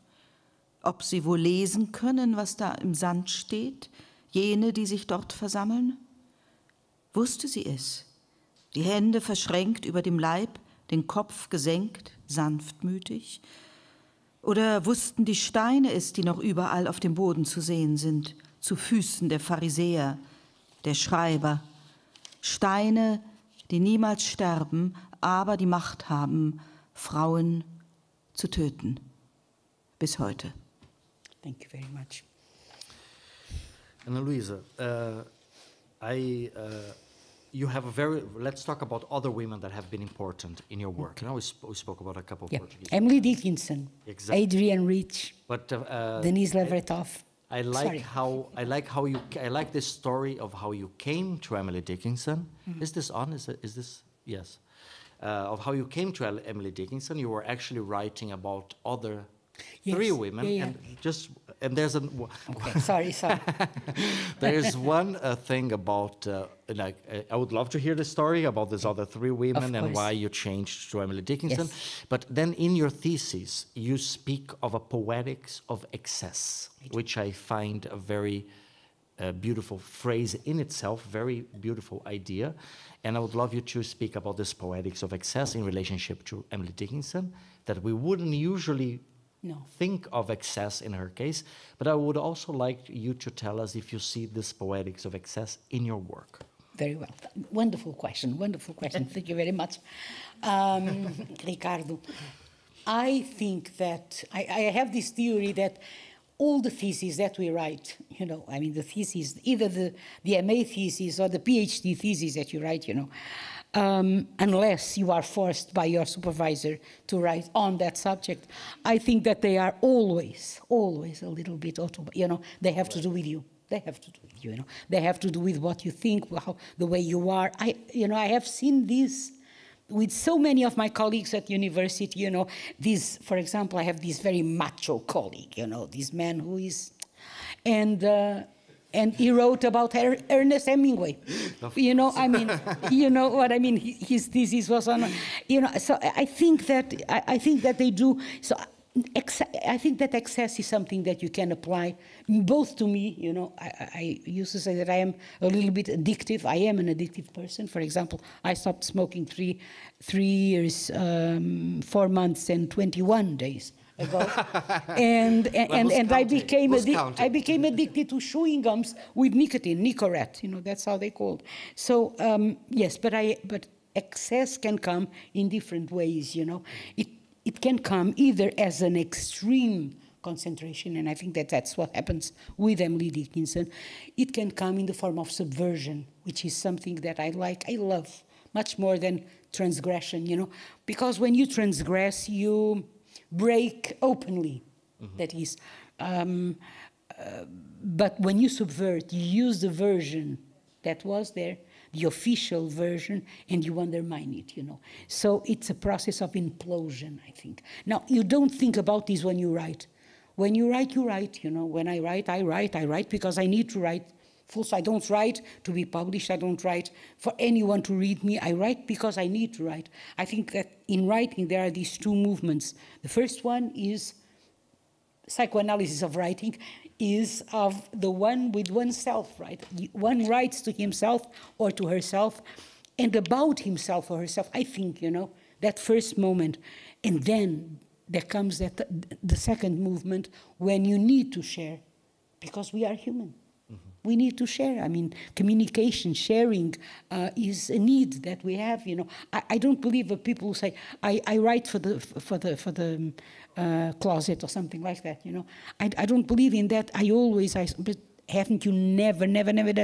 Ob sie wohl lesen können, was da im Sand steht, jene, die sich dort versammeln? Wusste sie es, die Hände verschränkt über dem Leib, den Kopf gesenkt, sanftmütig? Oder wussten die Steine es, die noch überall auf dem Boden zu sehen sind, zu Füßen der Pharisäer, der Schreiber? Steine, die niemals sterben, aber die Macht haben, Frauen zu töten. Bis heute. Thank you very much. Ana Luísa, you have a very, let's talk about other women that have been important in your work. Now we spoke about a couple of Portuguese. Emily Dickinson, Exactly. Adrienne Rich, But Denise Levertov. I like this story of how you came to Emily Dickinson. Is this on? Is this yes? Of how you came to Emily Dickinson. You were actually writing about other three women, and there's a. Okay, sorry. There's one thing about I would love to hear the story about these other three women and why you changed to Emily Dickinson. Yes. But then in your thesis, you speak of a poetics of excess, which I find a very beautiful phrase in itself, very beautiful idea. And I would love you to speak about this poetics of excess in relationship to Emily Dickinson, that we wouldn't usually think of excess in her case, but I would also like you to tell us if you see this poetics of excess in your work. Very well. Wonderful question. Thank you very much. Ricardo, I think that I have this theory that all the theses that we write, the theses, either the MA thesis or the PhD thesis that you write, unless you are forced by your supervisor to write on that subject, I think that they are always a little bit they have to do with you. They have to do with you, They have to do with what you think, the way you are. I have seen this with so many of my colleagues at university, for example, I have this very macho colleague, this man who is, and he wrote about Ernest Hemingway. You know what I mean? His thesis was on, so I think that they do, so I think that excess is something that you can apply both to me, I used to say that I am a little bit addictive. I am an addictive person. For example, I stopped smoking 3 years, 4 months and 21 days ago. and I became addicted to chewing gums with nicotine, Nicorette, that's how they called. So yes, but excess can come in different ways, It can come either as an extreme concentration, and I think that that's what happens with Emily Dickinson. It can come in the form of subversion, which is something that I love, much more than transgression, because when you transgress, you break openly, that is. But when you subvert, you use the version that was there, the official version, and you undermine it, So it's a process of implosion, I think. Now, you don't think about this when you write. When you write, When I write because I need to write. I don't write to be published. I don't write for anyone to read me. I write because I need to write. I think that in writing, there are these two movements. The first one is psychoanalysis of writing, is of the one with oneself, right? One writes to himself or to herself and about himself or herself, I think, that first moment. And then there comes the second movement when you need to share, because we are human. We need to share. Communication, sharing is a need that we have. I don't believe that people who say I write for the closet or something like that. I don't believe in that. But haven't you never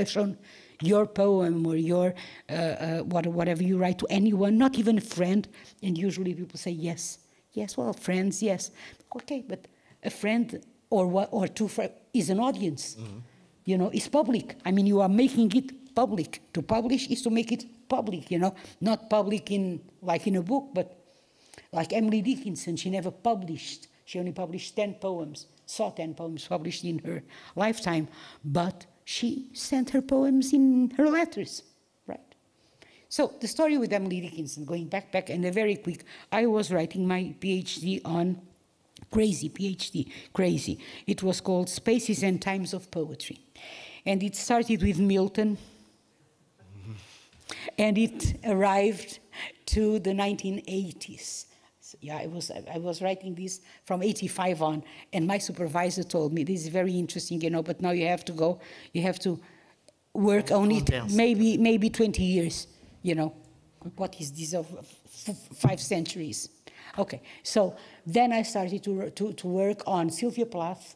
shown your poem or your whatever you write to anyone, not even a friend? And usually people say yes, well, friends, yes. Okay, but a friend or two friends is an audience. You know, it's public. I mean, you are making it public. To publish is to make it public, you know, not public like in a book, but like Emily Dickinson, she never published. She only published 10 poems, saw 10 poems published in her lifetime, but she sent her poems in her letters, right? So the story with Emily Dickinson, going back, and a very quick, I was writing my PhD on crazy. It was called Spaces and Times of Poetry. And it started with Milton, and it arrived to the 1980s. So, yeah, I was writing this from 85 on, and my supervisor told me, this is very interesting, you know, but now you have to work on it maybe 20 years, you know. What is this of 5 centuries? Okay, so then I started to work on Sylvia Plath,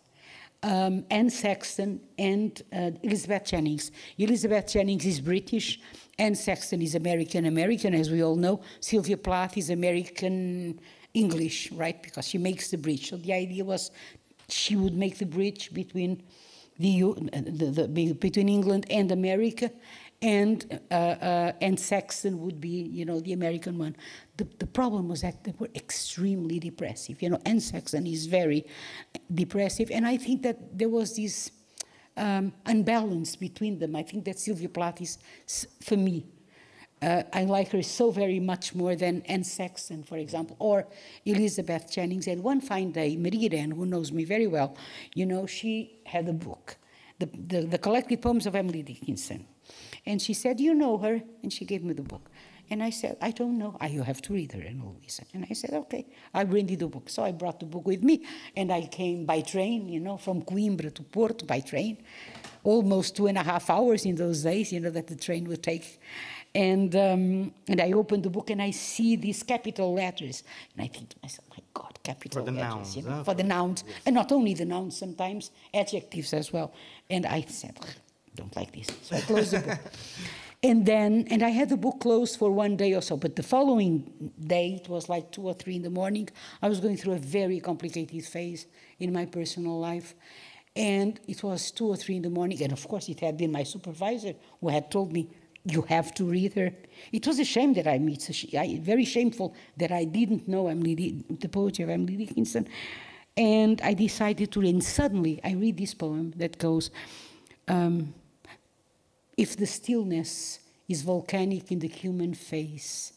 Anne Sexton, and Elizabeth Jennings. Elizabeth Jennings is British, Anne Sexton is American, as we all know. Sylvia Plath is American English, right? Because she makes the bridge. So the idea was she would make the bridge between between England and America, and Sexton would be, you know, the American one. The problem was that they were extremely depressive. You know, Anne Sexton is very depressive, and I think that there was this unbalance between them. I think that Sylvia Plath is, for me, I like her so very much more than Anne Sexton, for example, or Elizabeth Jennings. And one fine day, Maria Ann, who knows me very well, you know, she had a book, the collected poems of Emily Dickinson. And she said, you know her? And she gave me the book. And I said, I don't know. You have to read her, Ana Luísa. And I said, okay, I bring you the book. So I brought the book with me, and I came by train, you know, from Coimbra to Porto by train, almost 2.5 hours in those days, you know, that the train would take. And I opened the book, and I see these capital letters. And I think to myself, my God, capital letters, nouns, you know, for the nouns. Yes. And not only the nouns, sometimes adjectives as well. And I said, don't like this. So I closed the book. And I had the book closed for 1 day or so, but the following day, it was like 2 or 3 in the morning, I was going through a very complicated phase in my personal life. And it was 2 or 3 in the morning, and of course it had been my supervisor who had told me, you have to read her. It was a shame that I meet, very shameful that I didn't know the poetry of Emily Dickinson. And I decided to read, and suddenly I read this poem that goes, if the stillness is volcanic in the human face,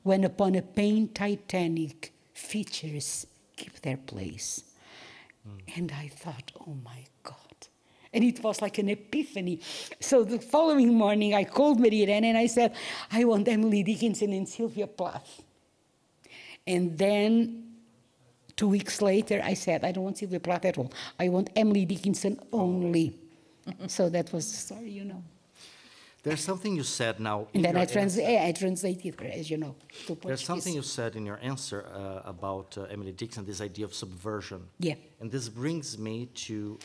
when upon a pain titanic features keep their place. And I thought, oh my God. And it was like an epiphany. So the following morning, I called Maria Ann and I said, I want Emily Dickinson and Sylvia Plath. And then 2 weeks later, I said, I don't want Sylvia Plath at all. I want Emily Dickinson only. So that was the story, you know. There's something you said now. And then I translated her, as you know, to Portuguese. There's something you said in your answer about Emily Dickinson, this idea of subversion. Yeah. And this brings me to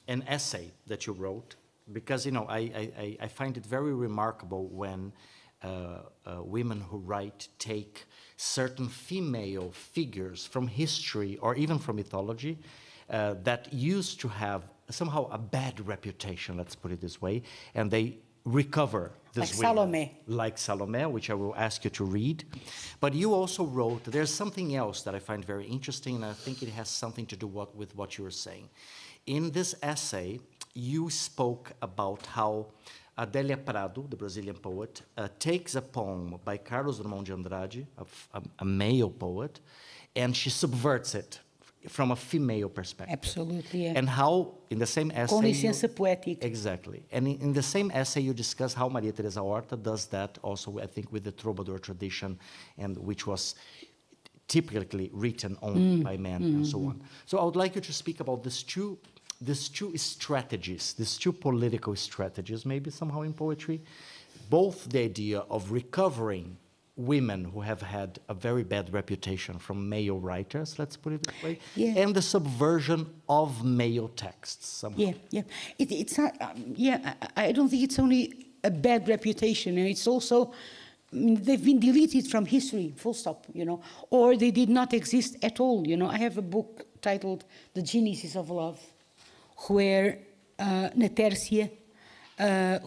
an essay that you wrote, because, you know, I find it very remarkable when women who write take certain female figures from history or even from mythology that used to have somehow a bad reputation, let's put it this way, and they recover this like Salome. Like Salome, which I will ask you to read. But you also wrote, there's something else that I find very interesting, and I think it has something to do with what you were saying. In this essay, you spoke about how Adélia Prado, the Brazilian poet, takes a poem by Carlos Drummond de Andrade, a male poet, and she subverts it from a female perspective. Absolutely, yeah. And how, in the same essay... Com licença poética. Exactly. And in the same essay, you discuss how Maria Teresa Horta does that also, I think, with the troubadour tradition, and which was typically written only by men and so on. So I would like you to speak about these two strategies, these two political strategies, maybe somehow in poetry, both the idea of recovering women who have had a very bad reputation from male writers, let's put it this way, Yeah. and the subversion of male texts somehow. Yeah, yeah. It's not, yeah, I don't think it's only a bad reputation, and it's also, they've been deleted from history, full stop, you know, or they did not exist at all, you know. I have a book titled The Genesis of Love, where Natércia,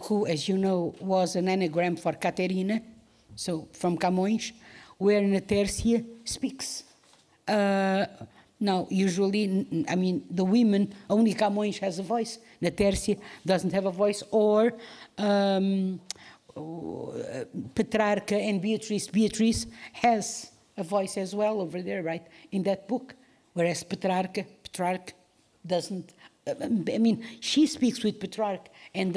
who, as you know, was an anagram for Caterina, so from Camões, where Natércia speaks. Now, usually, I mean, the women, only Camões has a voice. Natércia doesn't have a voice, or Petrarca and Beatrice has a voice as well over there, right, in that book, whereas Petrarch doesn't. I mean, she speaks with Petrarch, and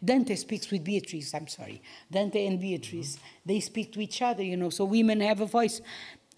Dante speaks with Beatrice, I'm sorry. Dante and Beatrice, they speak to each other, you know, so women have a voice.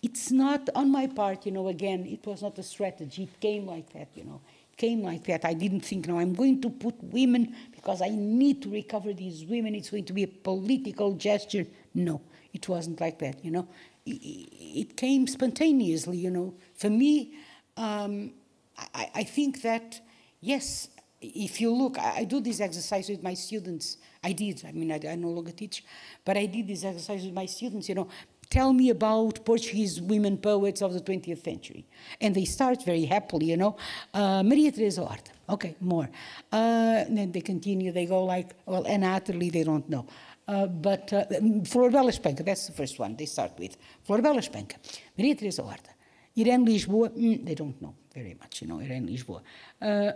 It's not on my part, you know, again, it was not a strategy, it came like that, you know. It came like that. I didn't think, no, I'm going to put women because I need to recover these women, it's going to be a political gesture. No, it wasn't like that, you know. It came spontaneously, you know. For me, I think that, yes, if you look, I do this exercise with my students. I mean, I no longer teach, but I did this exercise with my students, you know. Tell me about Portuguese women poets of the 20th century. And they start very happily, you know. Maria Teresa Horta, okay, more. And then they continue, they go like, well, Ana Atterley, they don't know. But Florbela Espanca, that's the first one they start with. Florbela Espanca, Maria Teresa Horta. Irene Lisboa, they don't know very much, you know, Irene Lisboa.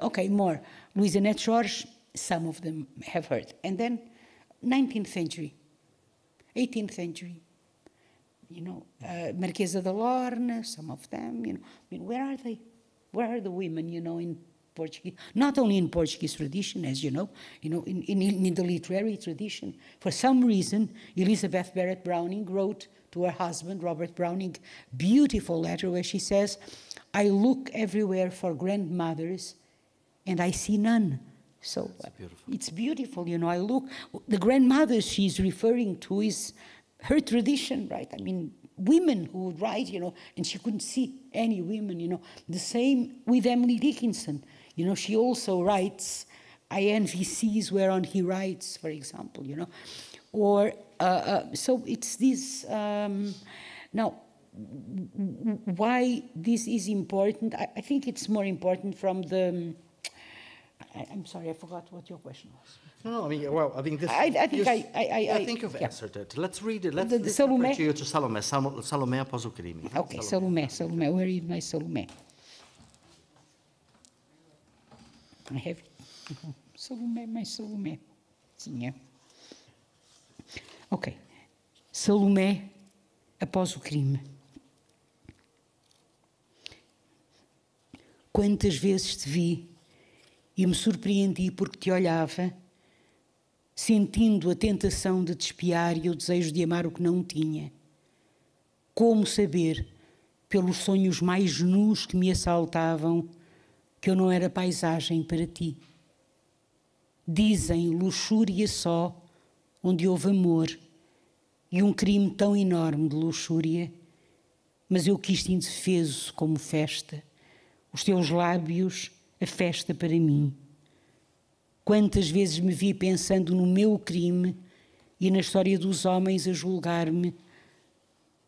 Okay, more. Luísa Jorge, some of them have heard. And then 19th century, 18th century, you know, Marquesa de Lorna, some of them, you know. I mean, where are they? Where are the women, you know, in Portuguese? Not only in Portuguese tradition, as you know, in the literary tradition. For some reason, Elizabeth Barrett Browning wrote to her husband, Robert Browning, beautiful letter where she says, I look everywhere for grandmothers and I see none. So it's beautiful, you know, I look, the grandmothers she's referring to is her tradition, right? I mean, women who would write, you know, and she couldn't see any women, you know. The same with Emily Dickinson. You know, she also writes, I envy seas whereon he writes, for example, you know. Or, so it's this, now, why this is important, I think it's more important from the, I'm sorry, I forgot what your question was. No, I mean, well, I think this. I think I think you've answered it. Let's read it. Let's refer to you to Salomé. Salomé após o crime. Okay, Salomé. Where is my Salomé? I have Salomé, my Salomé. Sim, ok. Salomé após o crime. Quantas vezes te vi e me surpreendi porque te olhava, sentindo a tentação de te espiar e o desejo de amar o que não tinha. Como saber, pelos sonhos mais nus que me assaltavam, que eu não era paisagem para ti? Dizem luxúria só, onde houve amor, e um crime tão enorme de luxúria, mas eu quis-te indefeso como festa, os teus lábios, a festa para mim. Quantas vezes me vi pensando no meu crime e na história dos homens a julgar-me,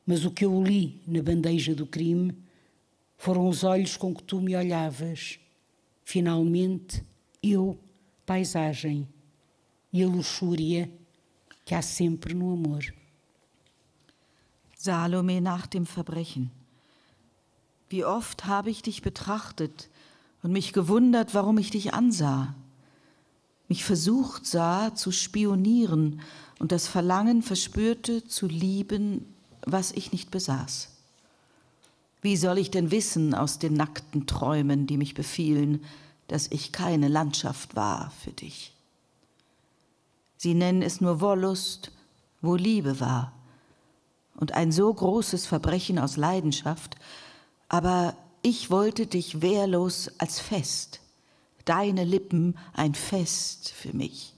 mas o que eu li na bandeja do crime foram os olhos com que tu me olhavas. Finalmente, eu, paisagem, e a luxúria que há sempre no amor. Salome nach dem Verbrechen. Wie oft habe ich dich betrachtet und mich gewundert, warum ich dich ansah. Mich versucht sah, zu spionieren und das Verlangen verspürte, zu lieben, was ich nicht besaß. Wie soll ich denn wissen aus den nackten Träumen, die mich befielen, dass ich keine Landschaft war für dich? Sie nennen es nur Wollust, wo Liebe war. Und ein so großes Verbrechen aus Leidenschaft, aber ich wollte dich wehrlos als Fest. Deine Lippen ein Fest für mich.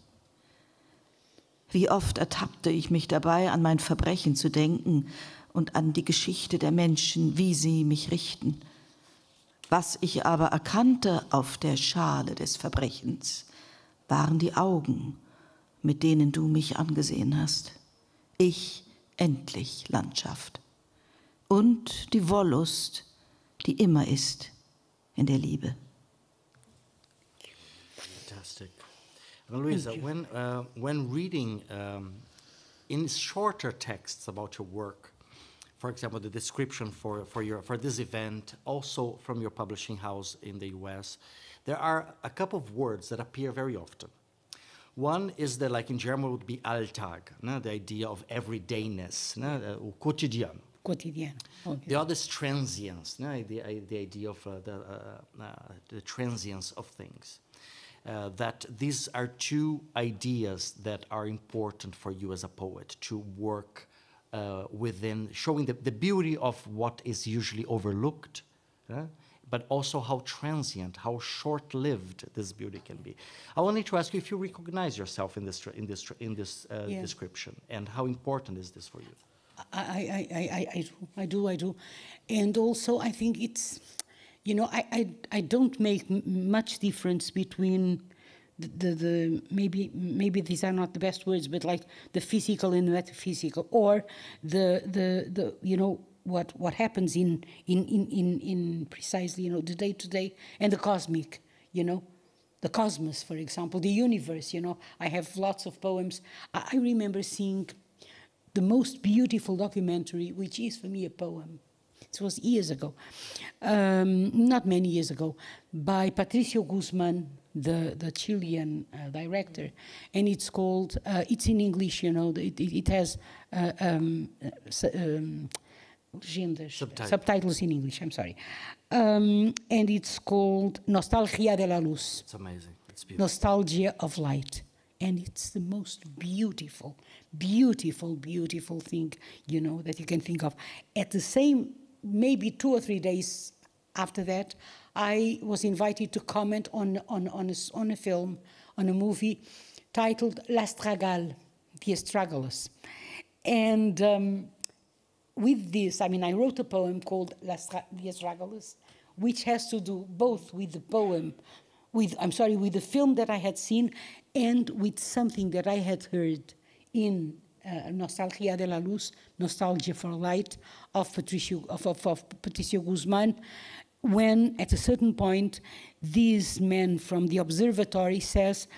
Wie oft ertappte ich mich dabei, an mein Verbrechen zu denken und an die Geschichte der Menschen, wie sie mich richten. Was ich aber erkannte auf der Schale des Verbrechens, waren die Augen, mit denen du mich angesehen hast. Ich endlich Landschaft. Und die Wollust, die immer ist in der Liebe. Fantastic. Ana Luísa, when reading in shorter texts about your work, for example, the description for this event, also from your publishing house in the US, there are a couple of words that appear very often. One is that, like in German, would be Alltag, the idea of everydayness, o cotidiano. Quotidiano. Okay. The other is transience, the idea of the transience of things. That these are two ideas that are important for you as a poet to work within, showing the beauty of what is usually overlooked, but also how transient, how short-lived this beauty can be. I wanted to ask you if you recognize yourself in this description, and how important is this for you? I do, and also I think it's, you know, I don't make much difference between the maybe these are not the best words, but like the physical and the metaphysical, or the you know, what happens in precisely, you know, the day-to-day and the cosmic, you know, the cosmos, for example, the universe, you know. I have lots of poems. I remember seeing the most beautiful documentary, which is for me a poem. It was years ago, not many years ago, by Patricio Guzman, the Chilean director, and it's called, it's in English, you know, it has subtitles in English, I'm sorry. And it's called Nostalgia de la Luz. It's amazing. It's beautiful. Nostalgia of light. And it's the most beautiful, beautiful, beautiful thing, you know, that you can think of. At the same, maybe 2 or 3 days after that, I was invited to comment on a film, on a movie titled L'Astragale, The Astragalus. And with this, I mean, I wrote a poem called The Astragalus, which has to do both with the poem, with the film that I had seen, and with something that I had heard in Nostalgia de la Luz, Nostalgia for Light, of Patricio Guzman, when at a certain point, this man from the observatory says,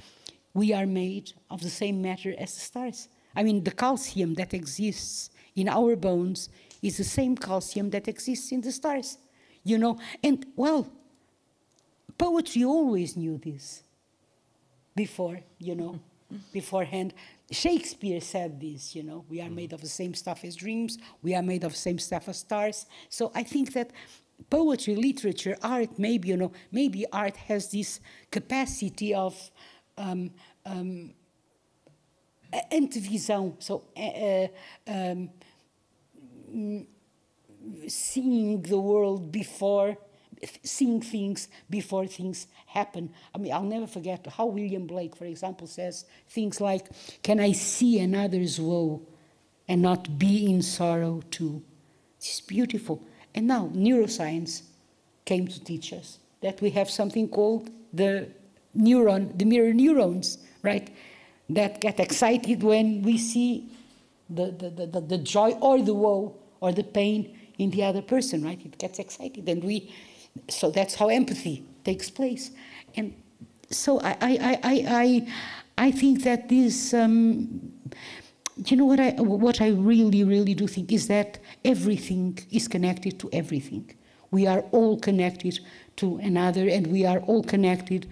we are made of the same matter as the stars. I mean, the calcium that exists in our bones is the same calcium that exists in the stars, you know. And, well, poetry always knew this before, you know, beforehand. Shakespeare said this, you know, we are made of the same stuff as dreams, we are made of the same stuff as stars. So I think that poetry, literature, art, maybe, you know, maybe art has this capacity of antevisão, so seeing the world before, seeing things before things happen. I mean, I'll never forget how William Blake, for example, says things like, can I see another's woe and not be in sorrow too? It's beautiful. And now neuroscience came to teach us that we have something called the mirror neurons, right? That get excited when we see the joy or the woe or the pain in the other person, right? It gets excited, and so that's how empathy takes place. And so I think that this, you know, what I really, really do think is that everything is connected to everything. We are all connected to another, and we are all connected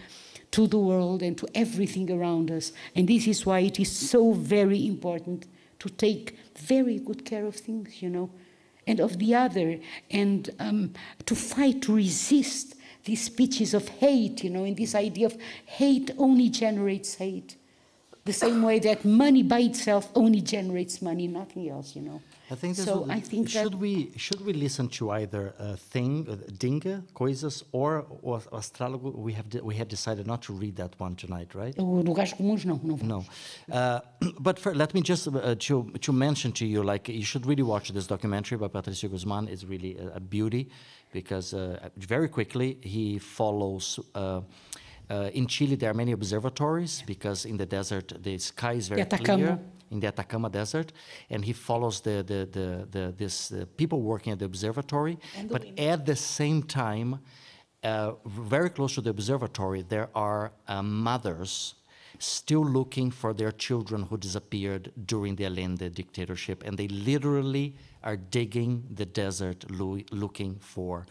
to the world and to everything around us. And this is why it is so very important to take very good care of things, you know, and of the other, and to fight, to resist these pitches of hate, you know, and this idea of hate only generates hate. the same way that money by itself only generates money, nothing else, you know. I think so I think should we listen to either Dinge, coisas, or Astrálogo? We had decided not to read that one tonight, right? O Lugares Comuns, não. No, but let me just to mention to you, like, you should really watch this documentary by Patricio Guzman. It's really a beauty, because very quickly he follows. In Chile, there are many observatories, because in the desert the sky is very clear. In the Atacama Desert, and he follows this people working at the observatory. But at the same time, very close to the observatory, there are mothers still looking for their children who disappeared during the Allende dictatorship, and they literally are digging the desert looking for.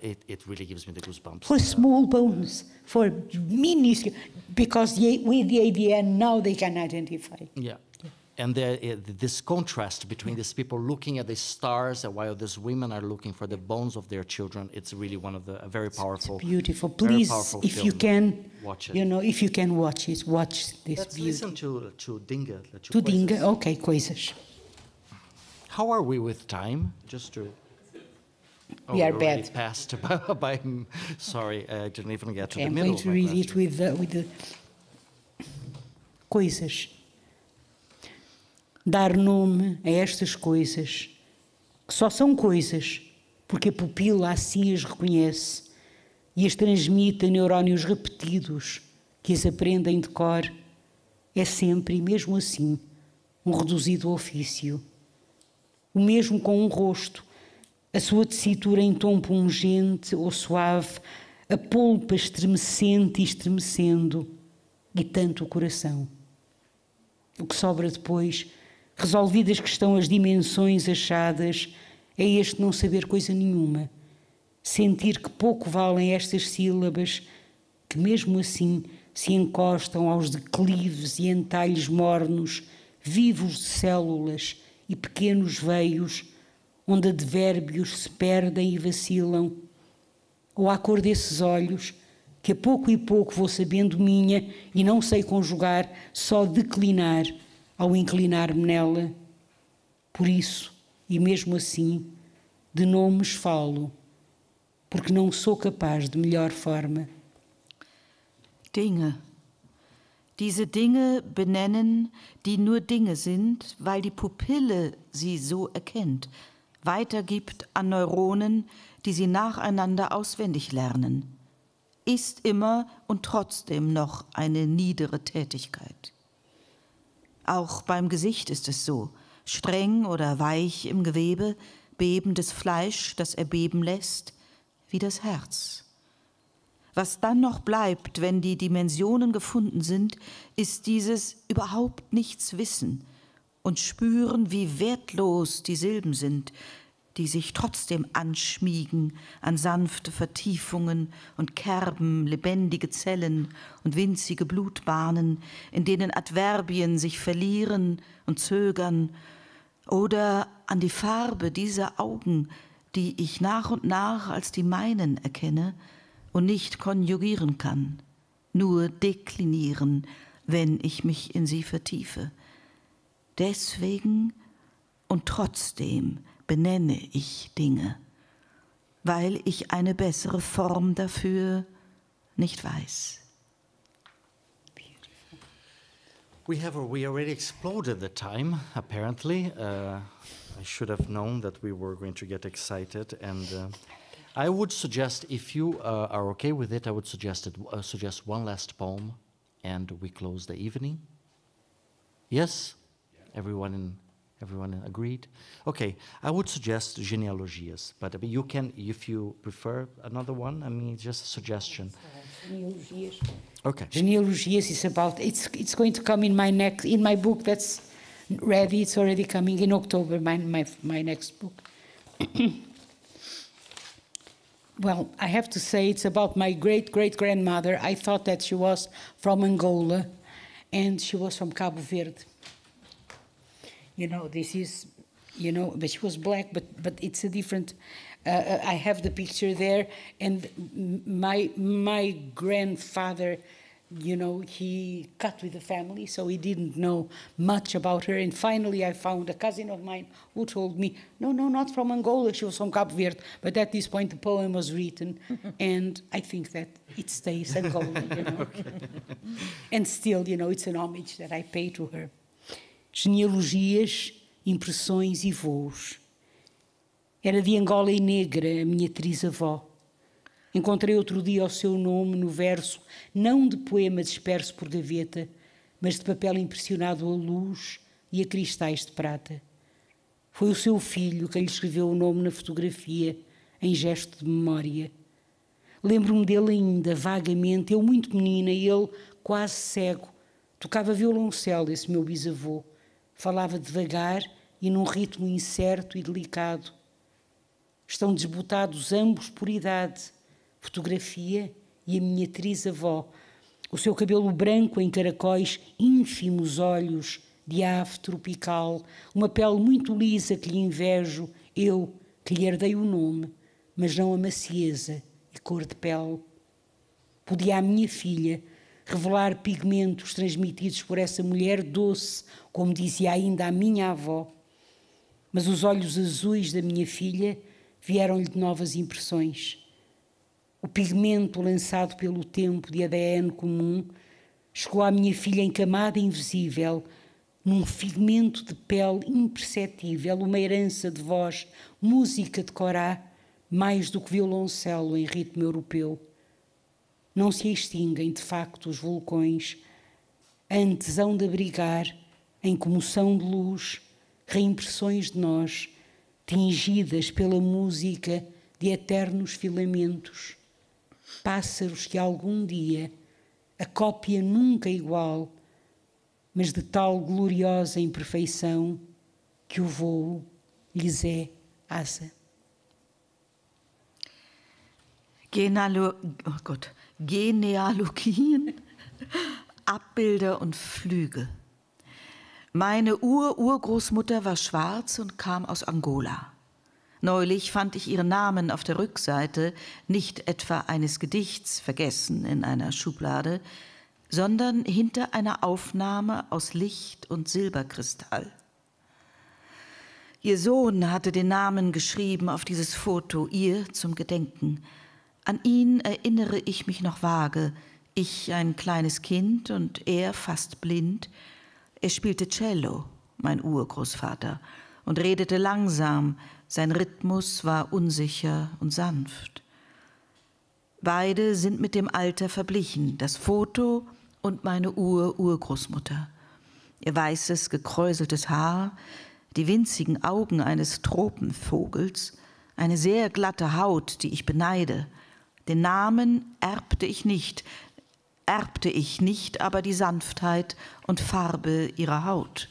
It really gives me the goosebumps. For small bones, for minuscule, because with the ADN now they can identify. Yeah. And this contrast between these people looking at the stars while these women are looking for the bones of their children, it's really one of the very powerful. It's beautiful. Please, if you can, watch it. You know, if you can watch it, watch this. Let's beauty. listen to Dinge. To Dinge, okay, coisas. How are we with time? Just to. We are bad. Passed by. Sorry, I didn't even get to the middle. I'm going to read it with the coisas. Dar nome a estas coisas, que só são coisas, porque a pupila assim as reconhece e as transmite a neurónios repetidos, que as aprendem de cor, é sempre, e mesmo assim, um reduzido ofício. O mesmo com um rosto, a sua tessitura em tom pungente ou suave, a polpa estremecente e estremecendo, e tanto o coração. O que sobra depois, resolvidas que estão as dimensões achadas, é este não saber coisa nenhuma, sentir que pouco valem estas sílabas, que mesmo assim se encostam aos declives e entalhes mornos, vivos de células e pequenos veios, onde advérbios se perdem e vacilam, ou à cor desses olhos, que a pouco e pouco vou sabendo minha e não sei conjugar, só declinar ao inclinar-me nela. Por isso, e mesmo assim, de nomes falo, porque não sou capaz de melhor forma. Dinge. Diese Dinge benennen, die nur Dinge sind, weil die Pupille sie so erkennt, weitergibt an Neuronen, die sie nacheinander auswendig lernen, ist immer und trotzdem noch eine niedere Tätigkeit. Auch beim Gesicht ist es so, streng oder weich im Gewebe, bebendes Fleisch, das erbeben lässt, wie das Herz. Was dann noch bleibt, wenn die Dimensionen gefunden sind, ist dieses überhaupt nichts wissen und spüren, wie wertlos die Silben sind, die sich trotzdem anschmiegen an sanfte Vertiefungen und Kerben, lebendige Zellen und winzige Blutbahnen, in denen Adverbien sich verlieren und zögern, oder an die Farbe dieser Augen, die ich nach und nach als die meinen erkenne und nicht konjugieren kann, nur deklinieren, wenn ich mich in sie vertiefe. Deswegen und trotzdem benenne ich Dinge, weil ich eine bessere Form dafür nicht weiß. We already exploded the time, apparently. I should have known that we were going to get excited, and I would suggest, if you are okay with it, I would suggest one last poem, and we close the evening. Yes? Everyone agreed? Okay, I would suggest genealogias, but you can, if you prefer another one, I mean, just a suggestion. Genealogias. Okay. Genealogias is about, it's going to come in my book that's ready, it's already coming in October, my next book. Well, I have to say it's about my great-great-grandmother. I thought that she was from Angola, and she was from Cabo Verde. You know, this is, you know, but she was black, but it's a different, I have the picture there, and my grandfather you know, he cut with the family, so he didn't know much about her. And finally, I found a cousin of mine who told me, no, not from Angola, she was from Cape Verde. But at this point, the poem was written, and I think that it stays Angola, you know. Okay. And still, you know, it's an homage that I pay to her. Genealogias, impressões e voos. Era de Angola e negra a minha trisavó. Encontrei outro dia o seu nome no verso, não de poema disperso por gaveta, mas de papel impressionado a luz e a cristais de prata. Foi o seu filho quem lhe escreveu o nome na fotografia, em gesto de memória. Lembro-me dele ainda, vagamente, eu muito menina, ele quase cego. Tocava violoncelo, esse meu bisavô. Falava devagar e num ritmo incerto e delicado. Estão desbotados ambos por idade, fotografia e a minha trisavó, o seu cabelo branco em caracóis, ínfimos olhos de ave tropical, uma pele muito lisa que lhe invejo, eu que lhe herdei o nome, mas não a macieza e cor de pele. Podia a minha filha revelar pigmentos transmitidos por essa mulher doce, como dizia ainda a minha avó, mas os olhos azuis da minha filha vieram-lhe de novas impressões. O pigmento lançado pelo tempo de ADN comum chegou à minha filha em camada invisível, num figmento de pele imperceptível, uma herança de voz, música de corá, mais do que violoncelo em ritmo europeu. Não se extinguem, de facto, os vulcões, antes hão de abrigar, em comoção de luz, reimpressões de nós, tingidas pela música de eternos filamentos. Pássaros que algum dia, a cópia nunca igual, mas de tal gloriosa imperfeição que o voo lhes é asa. Genealogien, Abbilder und Flüge. Meine Urgroßmutter war schwarz und kam aus Angola. Neulich fand ich ihren Namen auf der Rückseite, nicht etwa eines Gedichts, vergessen in einer Schublade, sondern hinter einer Aufnahme aus Licht- und Silberkristall. Ihr Sohn hatte den Namen geschrieben auf dieses Foto, ihr zum Gedenken. An ihn erinnere ich mich noch vage, ich ein kleines Kind und er fast blind. Er spielte Cello, mein Urgroßvater, und redete langsam, sein Rhythmus war unsicher und sanft. Beide sind mit dem Alter verblichen, das Foto und meine Urgroßmutter. Ihr weißes, gekräuseltes Haar, die winzigen Augen eines Tropenvogels, eine sehr glatte Haut, die ich beneide. Den Namen erbte ich nicht, aber die Sanftheit und Farbe ihrer Haut.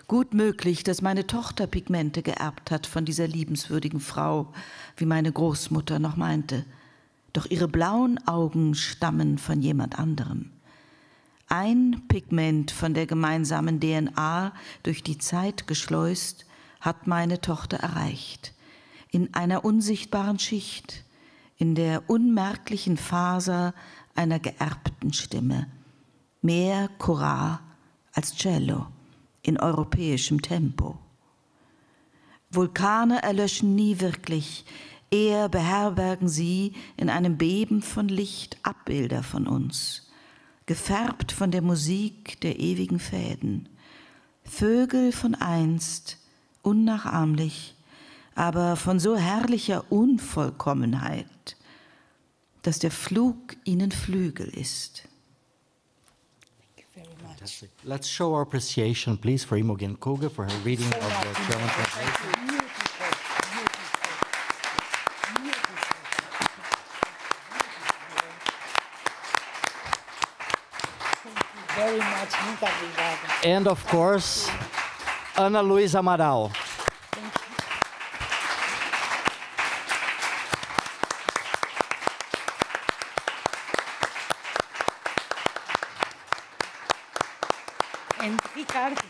Gut möglich, dass meine Tochter Pigmente geerbt hat von dieser liebenswürdigen Frau, wie meine Großmutter noch meinte. Doch ihre blauen Augen stammen von jemand anderem. Ein Pigment von der gemeinsamen DNA durch die Zeit geschleust, hat meine Tochter erreicht. In einer unsichtbaren Schicht, in der unmerklichen Faser einer geerbten Stimme. Mehr Chora als Cello. In europäischem Tempo. Vulkane erlöschen nie wirklich, eher beherbergen sie in einem Beben von Licht Abbilder von uns, gefärbt von der Musik der ewigen Fäden. Vögel von einst, unnachahmlich, aber von so herrlicher Unvollkommenheit, dass der Flug ihnen Flügel ist. Fantastic. Let's show our appreciation, please, for Imogen Kogge for her reading of the German translation. Very much, muito obrigada. And of course, Ana Luísa Amaral. And Ricardo.